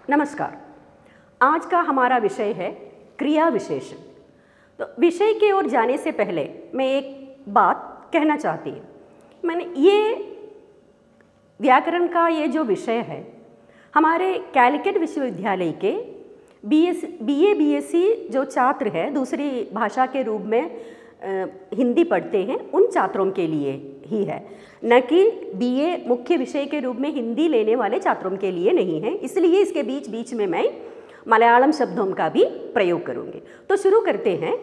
नमस्कार। आज का हमारा विषय है क्रिया विशेषण। तो विषय की ओर जाने से पहले मैं एक बात कहना चाहती हूँ। मैंने ये व्याकरण का ये जो विषय है हमारे कैलिकट विश्वविद्यालय के बीए बीएससी जो छात्र है दूसरी भाषा के रूप में हिंदी पढ़ते हैं उन छात्रों के लिए ही है, न कि बीए मुख्य विषय के रूप में हिंदी लेने वाले छात्रों के लिए नहीं है। इसलिए इसके बीच बीच में मैं मलयालम शब्दों का भी प्रयोग करूँगी। तो शुरू करते हैं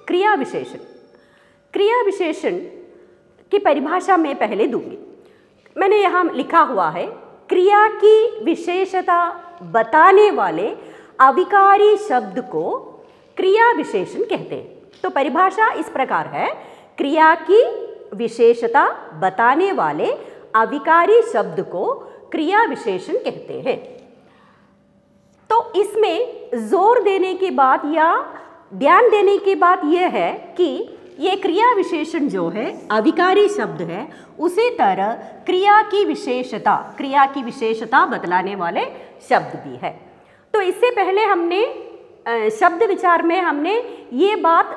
क्रिया विशेषण। क्रिया विशेषण की परिभाषा मैं पहले दूंगी। मैंने यहाँ लिखा हुआ है, क्रिया की विशेषता बताने वाले अविकारी शब्द को क्रिया विशेषण कहते हैं। तो परिभाषा इस प्रकार है, क्रिया की विशेषता बताने वाले अविकारी शब्द को क्रिया विशेषण कहते हैं। तो इसमें जोर देने की बात या ध्यान देने की बात यह है कि ये क्रिया विशेषण जो है अविकारी शब्द है, उसी तरह क्रिया की विशेषता बतलाने वाले शब्द भी है। तो इससे पहले हमने शब्द विचार में हमने ये बात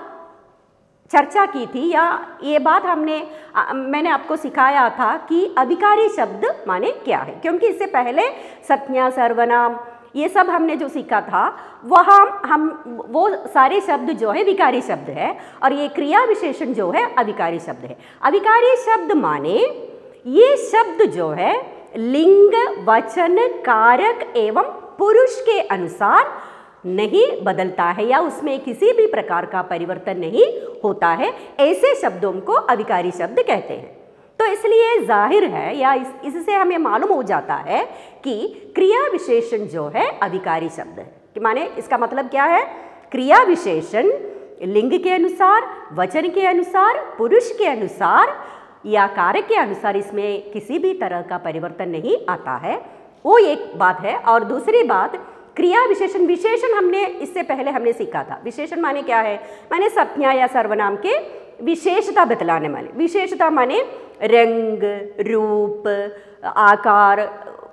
चर्चा की थी या ये बात मैंने आपको सिखाया था कि अविकारी शब्द माने क्या है, क्योंकि इससे पहले संज्ञा सर्वनाम ये सब हमने जो सीखा था वो सारे शब्द जो है विकारी शब्द है और ये क्रिया विशेषण जो है अविकारी शब्द है। अविकारी शब्द माने ये शब्द जो है लिंग वचन कारक एवं पुरुष के अनुसार नहीं बदलता है या उसमें किसी भी प्रकार का परिवर्तन नहीं होता है, ऐसे शब्दों को अविकारी शब्द कहते हैं। तो इसलिए जाहिर है या इससे हमें मालूम हो जाता है कि क्रिया विशेषण जो है अविकारी शब्द है। कि माने इसका मतलब क्या है, क्रिया विशेषण लिंग के अनुसार, वचन के अनुसार, पुरुष के अनुसार या कारक के अनुसार इसमें किसी भी तरह का परिवर्तन नहीं आता है, वो एक बात है। और दूसरी बात, क्रिया विशेषण हमने इससे पहले हमने सीखा था। विशेषण माने क्या है, माने संज्ञा या सर्वनाम के विशेषता बतलाने वाले। विशेषता माने रंग, रूप, आकार,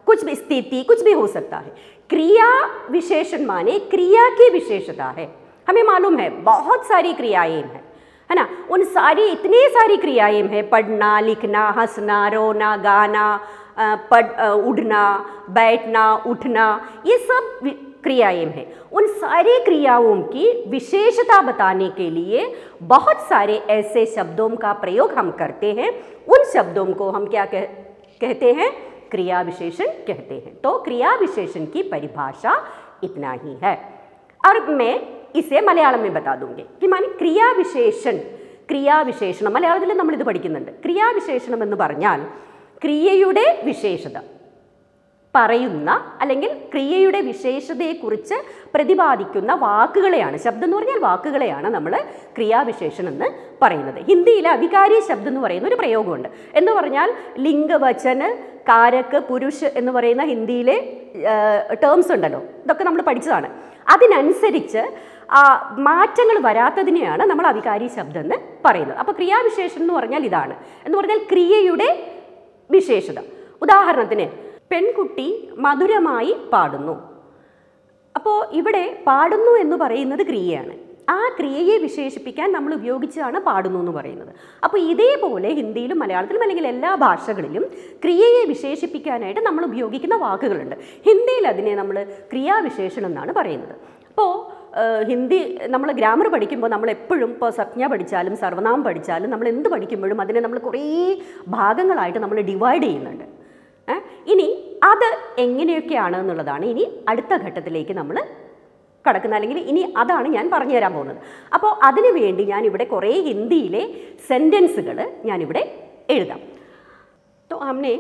कुछ भी स्थिति कुछ भी हो सकता है। क्रिया विशेषण माने क्रिया की विशेषता है। हमें मालूम है बहुत सारी क्रियाएं हैं, है ना, उन इतनी सारी क्रियाएं हैं, पढ़ना, लिखना, हंसना, रोना, गाना, उड़ना, बैठना, उठना, ये सब क्रियाएं हैं। उन सारी क्रियाओं की विशेषता बताने के लिए बहुत सारे ऐसे शब्दों का प्रयोग हम करते हैं। उन शब्दों को हम क्या कहते हैं, क्रिया विशेषण कहते हैं। तो क्रिया विशेषण की परिभाषा इतना ही है और मैं इसे മലയാളം में बता दूंगी कि माने ക്രിയാവിശേഷണം മലയാളത്തിൽ നമ്മൾ ഇത് പഠിക്കുന്നുണ്ട്। ക്രിയാവിശേഷണം എന്ന് പറഞ്ഞാൽ ക്രിയയുടെ വിശേഷത പറയുന്ന അല്ലെങ്കിൽ ക്രിയയുടെ വിശേഷതയെക്കുറിച്ച് പ്രതിപാദിക്കുന്ന വാക്കുകളെയാണ്, ശബ്ദം എന്ന് പറഞ്ഞാൽ വാക്കുകളെയാണ് നമ്മൾ ക്രിയാവിശേഷണം എന്ന് പറയുന്നത്. ഹിന്ദിയിൽ അവികാരി ശബ്ദം എന്ന് പറയുന്ന ഒരു പ്രയോഗമുണ്ട്. എന്ന് പറഞ്ഞാൽ ലിംഗ വചന കാരക് പുരുഷ് എന്ന് പറയുന്ന ഹിന്ദിയിലെ ടേംസ് ഉണ്ടല്ലോ, ഇതൊക്കെ നമ്മൾ പഠിച്ചതാണ്. അതിനനുസരിച്ച് മാറ്റങ്ങൾ വരാത്തതിനെയാണ് നമ്മൾ അവികാരി ശബ്ദം എന്ന് പറയുന്നത്. അപ്പോൾ ക്രിയാവിശേഷണം എന്ന് പറഞ്ഞാൽ ഇതാണ്, എന്ന് പറഞ്ഞാൽ ക്രിയയുടെ വിശേഷത. ഉദാഹരണത്തിന് പെൺകുട്ടി മധുരമായി പാടുന്നു. അപ്പോൾ ഇവിടെ പാടുന്നു എന്ന് പറയുന്നത് ക്രിയയാണ്. ആ ക്രിയയെ വിശേഷിപ്പിക്കാൻ നമ്മൾ ഉപയോഗിച്ചാണ് പാടുന്നു എന്ന് പറയുന്നത്. അപ്പോൾ ഇതേപോലെ ഹിന്ദിയിലും മലയാളത്തിലും അല്ലെങ്കിൽ എല്ലാ ഭാഷകളിലും ക്രിയയെ വിശേഷിപ്പിക്കാനായിട്ട് നമ്മൾ ഉപയോഗിക്കുന്ന വാക്കുകളുണ്ട്. ഹിന്ദിയിൽ അതിനെ നമ്മൾ ക്രിയാവിശേഷണം എന്നാണ് പറയുന്നത്. അപ്പോൾ ഹിന്ദി നമ്മൾ ഗ്രാമർ പഠിക്കുമ്പോൾ നമ്മൾ എപ്പോഴും ഇപ്പോൾ സംജ്ഞ പഠിച്ചാലും സർവനാമം പഠിച്ചാലും നമ്മൾ എന്ത് പഠിക്കുമ്പോഴും അതിനെ നമ്മൾ കുറേ ഭാഗങ്ങളായിട്ട് നമ്മൾ ഡിവൈഡ് ചെയ്യുന്നുണ്ട്. ഇനി അത് എങ്ങനെയൊക്കെയാണ് എന്നുള്ളതാണ് ഇനി അടുത്ത ഘട്ടത്തിലേക്ക് നമ്മൾ കടക്കുന്നത്, അല്ലെങ്കിൽ ഇനി അതാണ് ഞാൻ പറഞ്ഞു തരാൻ പോകുന്നത്. അപ്പോൾ അതിനു വേണ്ടി ഞാനിവിടെ കുറേ ഹിന്ദിയിലെ സെൻറ്റൻസുകൾ ഞാനിവിടെ എഴുതാം. तो हमने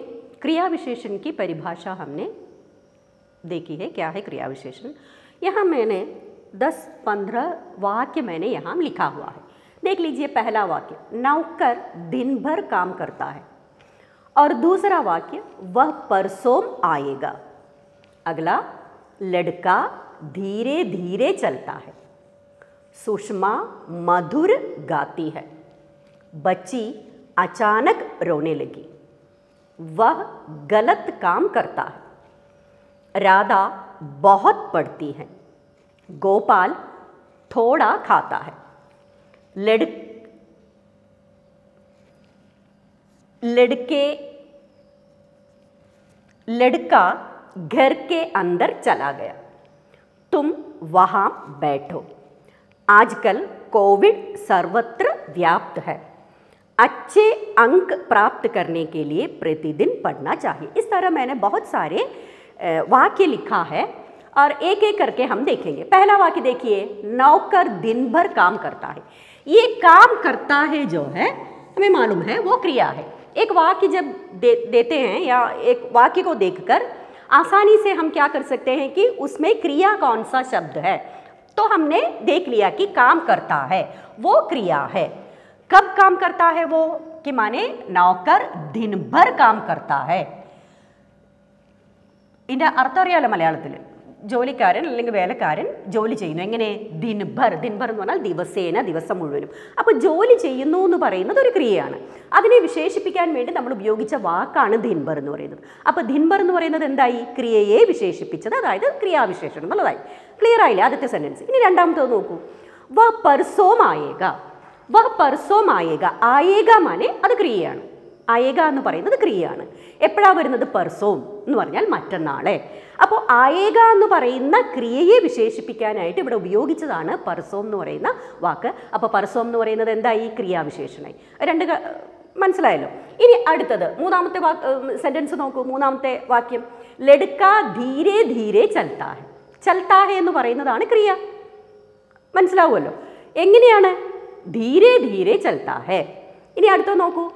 क्रिया विशेषण की परिभाषा हमने देखी है, क्या है क्रिया विशेषण। यहाँ मैंने 10-15 वाक्य मैंने यहाँ लिखा हुआ है। देख लीजिए, पहला वाक्य, नौकर दिन भर काम करता है। और दूसरा वाक्य, वह परसों आएगा। अगला, लड़का धीरे धीरे चलता है। सुषमा मधुर गाती है। बच्ची अचानक रोने लगी। वह गलत काम करता है। राधा बहुत पढ़ती हैं। गोपाल थोड़ा खाता है। लड़का घर के अंदर चला गया। तुम वहाँ बैठो। आजकल कोविड सर्वत्र व्याप्त है। अच्छे अंक प्राप्त करने के लिए प्रतिदिन पढ़ना चाहिए। इस तरह मैंने बहुत सारे वाक्य लिखा है और एक एक करके हम देखेंगे। पहला वाक्य देखिए, नौकर दिन भर काम करता है। ये काम करता है जो है हमें मालूम है वो क्रिया है। एक वाक्य जब देते हैं या एक वाक्य को देखकर आसानी से हम क्या कर सकते हैं कि उसमें क्रिया कौन सा शब्द है, तो हमने देख लिया कि काम करता है वो क्रिया है। कब काम करता है वो कि माने नौकर दिन भर काम करता है। ഇതിൻ്റെ അർത്ഥം അറിയാമല്ലോ മലയാളത്തിൽ, ജോലിക്കാരൻ അല്ലെങ്കിൽ വേലക്കാരൻ ജോലി ചെയ്യുന്നു. എങ്ങനെ? ദിൻഭർ. ദിൻഭർ എന്ന് പറഞ്ഞാൽ ദിവസേന, ദിവസം മുഴുവനും. അപ്പോൾ ജോലി ചെയ്യുന്നു എന്ന് പറയുന്നത് ഒരു ക്രിയയാണ്. അതിനെ വിശേഷിപ്പിക്കാൻ വേണ്ടി നമ്മൾ ഉപയോഗിച്ച വാക്കാണ് ദിൻഭർ എന്ന് പറയുന്നത്. അപ്പോൾ ദിൻഭർ എന്ന് പറയുന്നത് എന്തായി? ക്രിയയെ വിശേഷിപ്പിച്ചത്, അതായത് ക്രിയാവിശേഷണം എന്നുള്ളതായി. ക്ലിയർ ആയില്ലേ ആദ്യത്തെ സെൻറ്റൻസ്? ഇനി രണ്ടാമത്തേത് നോക്കൂ. വ പർസോം ആയേഗ. വ പർസോം ആയേഗ. ആയേഗ മാനെ അത് ക്രിയയാണ്. ആയേഗ എന്ന് പറയുന്നത് ക്രിയയാണ്. എപ്പോഴാണ് വരുന്നത്? പർസോം എന്ന് പറഞ്ഞാൽ മറ്റന്നാളെ. അപ്പോൾ ആയേഗ എന്ന് പറയുന്ന ക്രിയയെ വിശേഷിപ്പിക്കാനായിട്ട് ഇവിടെ ഉപയോഗിച്ചതാണ് പർസോം എന്ന് പറയുന്ന വാക്ക്. അപ്പോൾ പർസോം എന്ന് പറയുന്നത് എന്തായി? ക്രിയാവിശേഷണമായി. രണ്ട് മനസ്സിലായല്ലോ. ഇനി അടുത്തത് മൂന്നാമത്തെ സെൻറ്റൻസ് നോക്കൂ. മൂന്നാമത്തെ വാക്യം, ലഡ്ക ധീരെ ധീരെ ചൽത്താ ഹെ. ചൽത്താ ഹെ എന്ന് പറയുന്നതാണ് ക്രിയ. മനസ്സിലാവുമല്ലോ. എങ്ങനെയാണ്? ധീരെ ധീരെ ചൽത്താ ഹെ. ഇനി അടുത്തത് നോക്കൂ.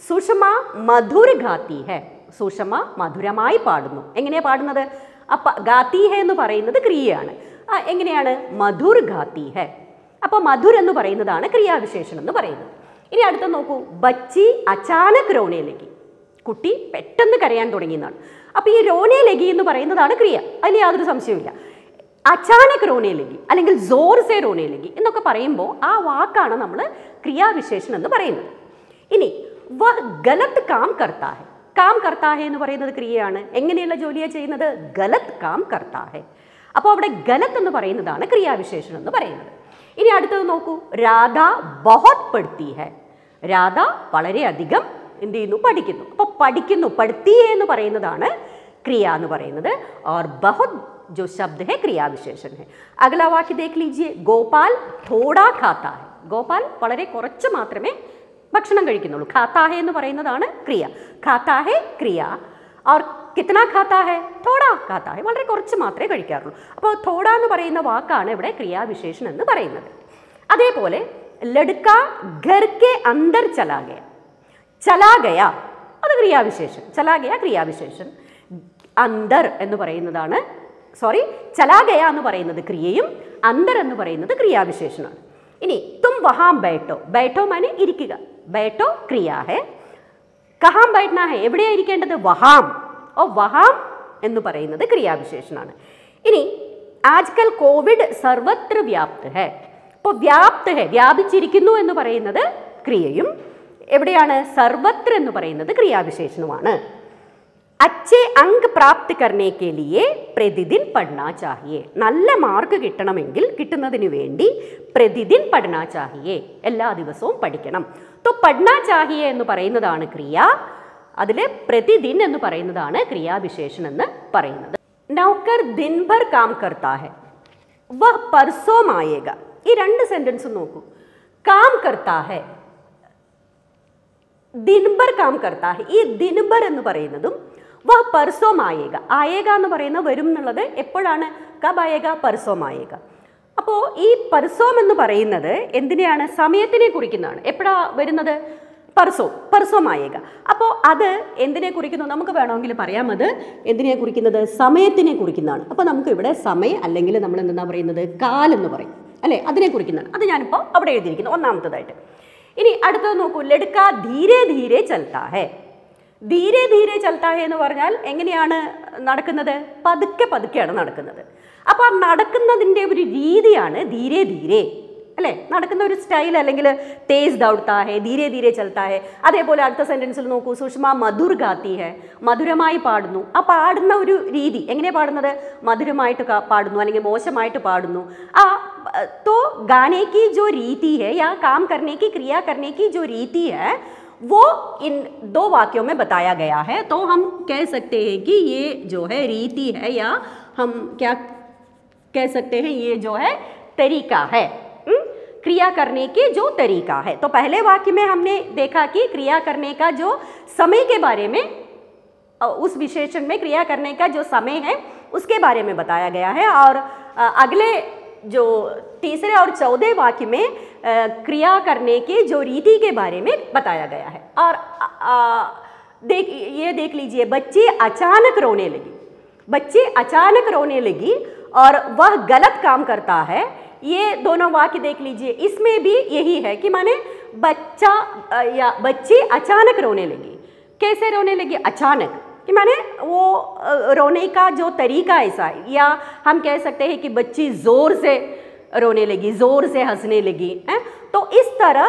സുഷമ മധുർ ഗാത്തി ഹെ. സുഷമ മധുരമായി പാടുന്നു. എങ്ങനെയാണ് പാടുന്നത്? അപ്പം ഗാത്തി ഹെ എന്ന് പറയുന്നത് ക്രിയയാണ്. എങ്ങനെയാണ്? മധുർ ഗാത്തി ഹെ. അപ്പോൾ മധുർ എന്ന് പറയുന്നതാണ് ക്രിയാവിശേഷണം എന്ന് പറയുന്നത്. ഇനി അടുത്ത നോക്കൂ. ബച്ചി അചാനക് രോനെ ലഗി. കുട്ടി പെട്ടെന്ന് കരയാൻ തുടങ്ങിയെന്നാണ്. അപ്പോൾ ഈ രോനെ ലഗി എന്ന് പറയുന്നതാണ് ക്രിയ. അതിൽ യാതൊരു സംശയവുമില്ല. അചാനക് രോനെ ലഗി അല്ലെങ്കിൽ ജോർ സെ രോനെ ലഗി എന്നൊക്കെ പറയുമ്പോൾ ആ വാക്കാണ് നമ്മൾ ക്രിയാവിശേഷണം എന്ന് പറയുന്നത്. ഇനി വഹ് ഗലത് കാം കർത്താ ഹെ. കാം കർത്താ ഹെ എന്ന് പറയുന്നത് ക്രിയയാണ്. എങ്ങനെയുള്ള ജോലിയാണ് ചെയ്യുന്നത്? ഗലത് കാം കർത്താ ഹെ. അപ്പോൾ അവിടെ ഗലത് എന്ന് പറയുന്നതാണ് ക്രിയാവിശേഷണം എന്ന് പറയുന്നത്. ഇനി അടുത്തത് നോക്കൂ. രാധ ബഹുത് പഠിത്തി ഹെ. രാധ വളരെയധികം എന്ത് ചെയ്യുന്നു? പഠിക്കുന്നു. അപ്പോൾ പഠിക്കുന്നു, പഠിത്തി എന്ന് പറയുന്നതാണ് ക്രിയ എന്ന് പറയുന്നത്. और बहुत जो शब्द है क्रियाविशेषण है. अगला वाक्य देख लीजिए. गोपाल थोड़ा खाता है. गोपाल വളരെ കുറച്ച് മാത്രമേ ഭക്ഷണം കഴിക്കുന്നുള്ളൂ. ഖാത്താ ഹെ എന്ന് പറയുന്നതാണ് ക്രിയ. ഖാത്താ ഹെ ക്രിയ. और कितना खाता है? थोड़ा खाता है. വളരെ കുറച്ച് മാത്രമേ കഴിക്കാറുള്ളൂ. അപ്പോൾ थोड़ा എന്ന് പറയുന്ന വാക്കാണ് ഇവിടെ ക്രിയാവിശേഷണം എന്ന് പറയുന്നത്. അതേപോലെ ലഡ്ക ഘർ കെ അന്തർ ചലാ ഗയ. ചലാ ഗയ അത് ക്രിയാവിശേഷൻ. ചലാ ഗയ ക്രിയാവിശേഷൻ. അന്തർ എന്ന് പറയുന്നതാണ്, സോറി, ചലാ ഗയ എന്ന് പറയുന്നത് ക്രിയയും അന്തർ എന്ന് പറയുന്നത് ക്രിയാവിശേഷനാണ്. ഇനി തും വഹാം ബൈഠോ. ബൈഠോ മാനെ ഇരിക്കുക. ബൈഠോ ക്രിയ ഹെ. കഹാം ബൈഠന ഹെ. എവിടെയാണ് ഇരിക്കേണ്ടത്? വഹാം. ഓ വഹാം എന്ന് പറയുന്നത് ക്രിയാവിശേഷനാണ്. ഇനി ആജ്കൽ കോവിഡ് സർവത്ര വ്യാപ്ത് ഹെ. അപ്പോൾ വ്യാപ്ത് ഹെ, വ്യാപിച്ചിരിക്കുന്നു എന്ന് പറയുന്നത് ക്രിയയും എവിടെയാണ്? സർവത്ര എന്ന് പറയുന്നത് ക്രിയാവിശേഷനുമാണ്. अच्छे अंक प्राप्त करने के लिए प्रतिदिन पढ़ना चाहिए. നല്ല മാർക്ക് കിട്ടണമെങ്കിൽ കിട്ടുന്നതിന് വേണ്ടി പ്രതിദിൻ പഠനാ ചാഹിയേ, എല്ലാ ദിവസവും പഠിക്കണം. तो പഠനാ ചാഹിയേ എന്ന് പറയുന്നതാണ് ക്രിയ. അതിൽ പ്രതിദിൻ എന്ന് പറയുന്നതാണ് ക്രിയാവിശേഷൻ എന്ന് പറയുന്നത്. നൗക്കർ ദിൻ ഭർ കാം കർത്താ ഹെ. വഹ് പർസോം ആയേഗ. ഈ രണ്ട് സെന്റൻസ് നോക്കൂ. കാം കർത്താ ഹെ, ദിൻഭർ കാം കർത്താ ഹെ. ഈ ദിൻഭർ എന്ന് പറയുന്നതും വ പർസോം ആയേഗ. ആയേഗ എന്ന് പറയുന്ന വരും എന്നുള്ളത് എപ്പോഴാണ്? കബ് ആയേഗ? പർസോം ആയേഗ. അപ്പോൾ ഈ പർസോം എന്ന് പറയുന്നത് എന്തിനെയാണ്? സമയത്തിനെ കുറിക്കുന്നതാണ്. എപ്പോഴാണ് വരുന്നത്? പർസോം. പർസോം ആയേഗ. അപ്പോൾ അത് എന്തിനെ കുറിക്കുന്നു? നമുക്ക് വേണമെങ്കിൽ പറയാം അത് എന്തിനെ കുറിക്കുന്നത്? സമയത്തിനെ കുറിക്കുന്നതാണ്. അപ്പോൾ നമുക്ക് ഇവിടെ സമയം അല്ലെങ്കിൽ നമ്മൾ എന്താ പറയുന്നത്? കാലെന്ന് പറയും അല്ലേ? അതിനെ കുറിക്കുന്നതാണ്. അത് ഞാനിപ്പോൾ അവിടെ എഴുതിയിരിക്കുന്നു ഒന്നാമത്തതായിട്ട്. ഇനി അടുത്തത് നോക്കൂ. ലഡ്ക ധീരെ ധീരെ ചൽത്താ ഹെ. ധീരെ ധീരെ ചൽത്താ ഹെ എന്ന് പറഞ്ഞാൽ എങ്ങനെയാണ് നടക്കുന്നത്? പതുക്കെ പതുക്കെയാണ് നടക്കുന്നത്. അപ്പോൾ ആ നടക്കുന്നതിൻ്റെ ഒരു രീതിയാണ് ധീരെ ധീരെ അല്ലേ? നടക്കുന്ന ഒരു സ്റ്റൈൽ, അല്ലെങ്കിൽ തേസ് ദൗഡ്താ ഹെ, ധീരെ ധീരെ ചൽത്താ ഹെ. അതേപോലെ അടുത്ത സെൻറ്റൻസിൽ നോക്കൂ, സുഷമ മധുർ ഗാത്തി ഹെ, മധുരമായി പാടുന്നു. ആ പാടുന്ന ഒരു രീതി എങ്ങനെ പാടുന്നത്? മധുരമായിട്ട് പാടുന്നു അല്ലെങ്കിൽ മോശമായിട്ട് പാടുന്നു. तो गाने की जो रीति है या काम करने की, क्रिया करने की जो रीति है, वो इन 2 वाक्यों में बताया गया है. तो हम कह सकते हैं कि ये जो है रीति है, या हम क्या कह सकते हैं, ये जो है तरीका है, क्रिया करने के जो तरीका है. तो पहले वाक्य में हमने देखा कि क्रिया करने का जो समय के बारे में, उस विशेषण में क्रिया करने का जो समय है उसके बारे में बताया गया है. और अगले जो तीसरे और चौथे वाक्य में क्रिया करने की जो रीति के बारे में बताया गया है. और ये देख लीजिए, बच्ची अचानक रोने लगी. बच्ची अचानक रोने लगी और वह गलत काम करता है. ये दोनों वाक्य देख लीजिए, इसमें भी यही है कि माने बच्चा या बच्ची अचानक रोने लगी. कैसे रोने लगी? अचानक, कि माने वो रोने का जो तरीका ऐसा है, या हम कह सकते हैं कि बच्ची ज़ोर से रोने लगी, ज़ोर से हंसने लगी है. तो इस तरह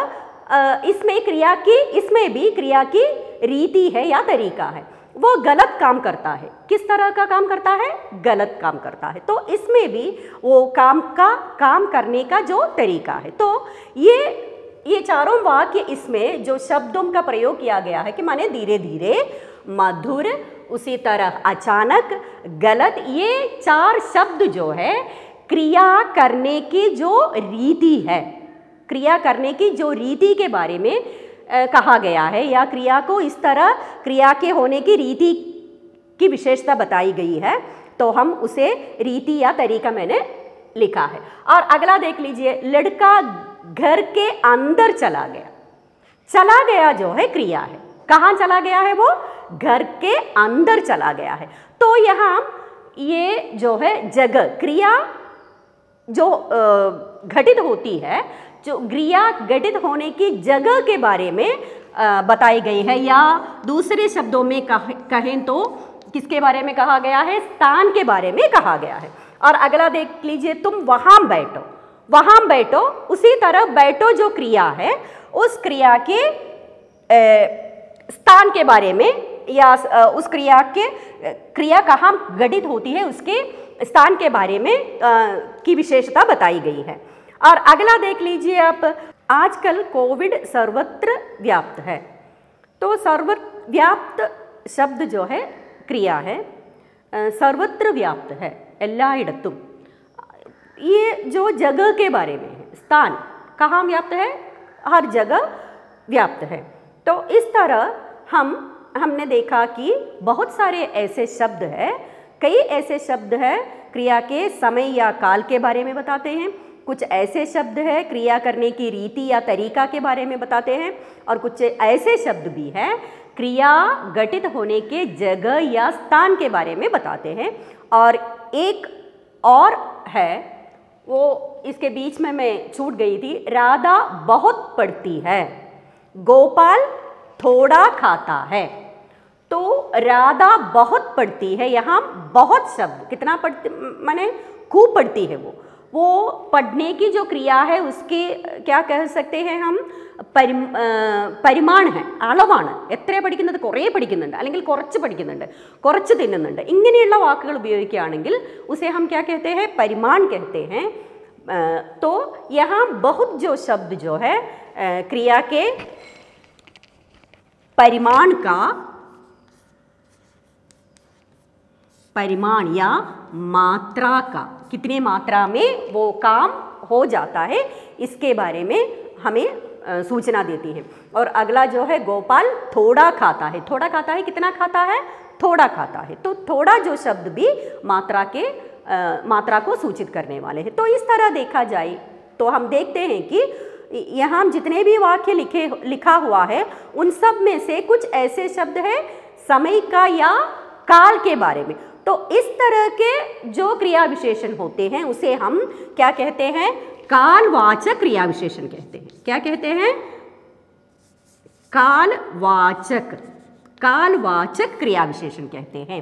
इसमें भी क्रिया की रीति है या तरीका है. वो गलत काम करता है. किस तरह का काम करता है? गलत काम करता है. तो इसमें भी वो काम करने का जो तरीका है. तो ये चारों वाक्य, इसमें जो शब्दों का प्रयोग किया गया है कि माने धीरे धीरे, मधुर, उसी तरह अचानक, गलत, ये 4 शब्द जो है क्रिया करने की जो रीति है, क्रिया करने की जो रीति के बारे में कहा गया है, या क्रिया को इस तरह क्रिया के होने की रीति की विशेषता बताई गई है. तो हम उसे रीति या तरीका मैंने लिखा है. और अगला देख लीजिए, लड़का घर के अंदर चला गया. चला गया जो है क्रिया है. कहाँ चला गया है? वो घर के अंदर चला गया है. तो यहाँ ये जो है जगह, क्रिया जो घटित होती है, जो क्रिया घटित होने की जगह के बारे में बताई गई है, या दूसरे शब्दों में कहें तो किसके बारे में कहा गया है? स्थान के बारे में कहा गया है. और अगला देख लीजिए, तुम वहाँ बैठो. वहाँ बैठो, उसी तरह बैठो जो क्रिया है, उस क्रिया के स्थान के बारे में, या उस क्रिया कहाँ घटित होती है उसके स्थान के बारे में की विशेषता बताई गई है. और अगला देख लीजिए आप, आजकल कोविड सर्वत्र व्याप्त है. तो सर्वव्याप्त शब्द जो है क्रिया है, सर्वत्र व्याप्त है, എല്ലായിടത്തും. ये जो जगह के बारे में है, स्थान कहाँ व्याप्त है? हर जगह व्याप्त है. तो इस तरह हमने देखा कि बहुत सारे ऐसे शब्द हैं, कई ऐसे शब्द हैं क्रिया के समय या काल के बारे में बताते हैं. कुछ ऐसे शब्द हैं क्रिया करने की रीति या तरीका के बारे में बताते हैं. और कुछ ऐसे शब्द भी हैं क्रिया घटित होने के जगह या स्थान के बारे में बताते हैं. और एक और है, वो इसके बीच में मैं छूट गई थी, राधा बहुत पढ़ती है, गोपाल थोड़ा खाता है. तो राधा बहुत पढ़ती है, यहाँ बहुत शब्द, कितना पढ़ती माने खूब पढ़ती है. वो पढ़ने की जो क्रिया है उसके क्या कह सकते हैं हम? പരിമാൺ है, അളവാണ്. എത്ര പഠിക്കുന്നത്? കുറേ പഠിക്കുന്നുണ്ട്, അല്ലെങ്കിൽ കുറച്ച് പഠിക്കുന്നുണ്ട്, കുറച്ച് തിന്നുന്നുണ്ട്, ഇങ്ങനെയുള്ള വാക്കുകൾ ഉപയോഗിക്കുകയാണെങ്കിൽ उसे हम क्या कहते हैं? परिमाण कहते हैं. तो यहाँ बहुत जो शब्द जो है क्रिया के परिमाण का, परिमाण या मात्रा का, कितने मात्रा में वो काम हो जाता है, इसके बारे में हमें सूचना देती है. और अगला जो है, गोपाल थोड़ा खाता है. थोड़ा खाता है, कितना खाता है? थोड़ा खाता है. तो थोड़ा जो शब्द भी मात्रा को सूचित करने वाले हैं. तो इस तरह देखा जाए तो हम देखते हैं कि यहाँ जितने भी वाक्य लिखा हुआ है, उन सब में से कुछ ऐसे शब्द हैं समय का या काल के बारे में. तो इस तरह के जो क्रिया विशेषण होते हैं उसे हम क्या कहते हैं? कालवाचक क्रिया विशेषण कहते हैं. क्या कहते हैं? कालवाचक क्रिया विशेषण कहते हैं.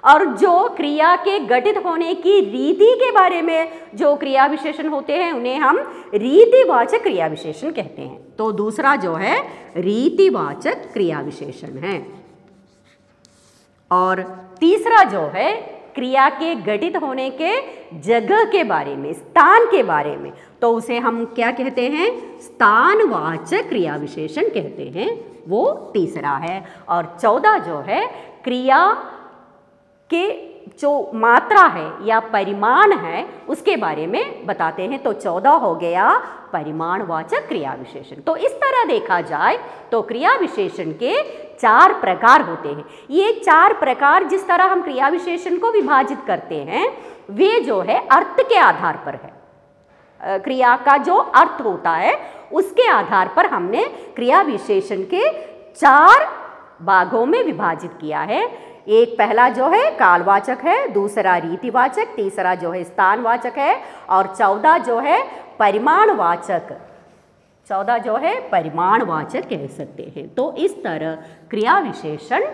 और जो क्रिया के घटित होने की रीति के बारे में जो क्रिया विशेषण होते हैं उन्हें हम रीतिवाचक क्रिया विशेषण कहते हैं। तो दूसरा जो है रीतिवाचक क्रिया विशेषण है। और तीसरा जो है क्रिया के घटित होने के जगह के बारे में, स्थान के बारे में, तो उसे हम क्या कहते हैं? स्थानवाचक क्रिया विशेषण कहते हैं, वो तीसरा है। और 14 जो है क्रिया के जो मात्रा है या परिमाण है उसके बारे में बताते हैं। तो 14 हो गया परिमाणवाचक क्रिया विशेषण। तो इस तरह देखा जाए तो क्रिया विशेषण के 4 प्रकार होते हैं। ये 4 प्रकार जिस तरह हम क्रिया विशेषण को विभाजित करते हैं वे जो है अर्थ के आधार पर है। क्रिया का जो अर्थ होता है उसके आधार पर हमने क्रिया विशेषण के 4 भागों में विभाजित किया है। एक पहला जो है कालवाचक है, दूसरा रीतिवाचक, तीसरा जो है स्थानवाचक है और 14 जो है परिमाणवाचक, 14 जो है परिमाणवाचक कह सकते हैं। तो इस तरह क्रिया विशेषण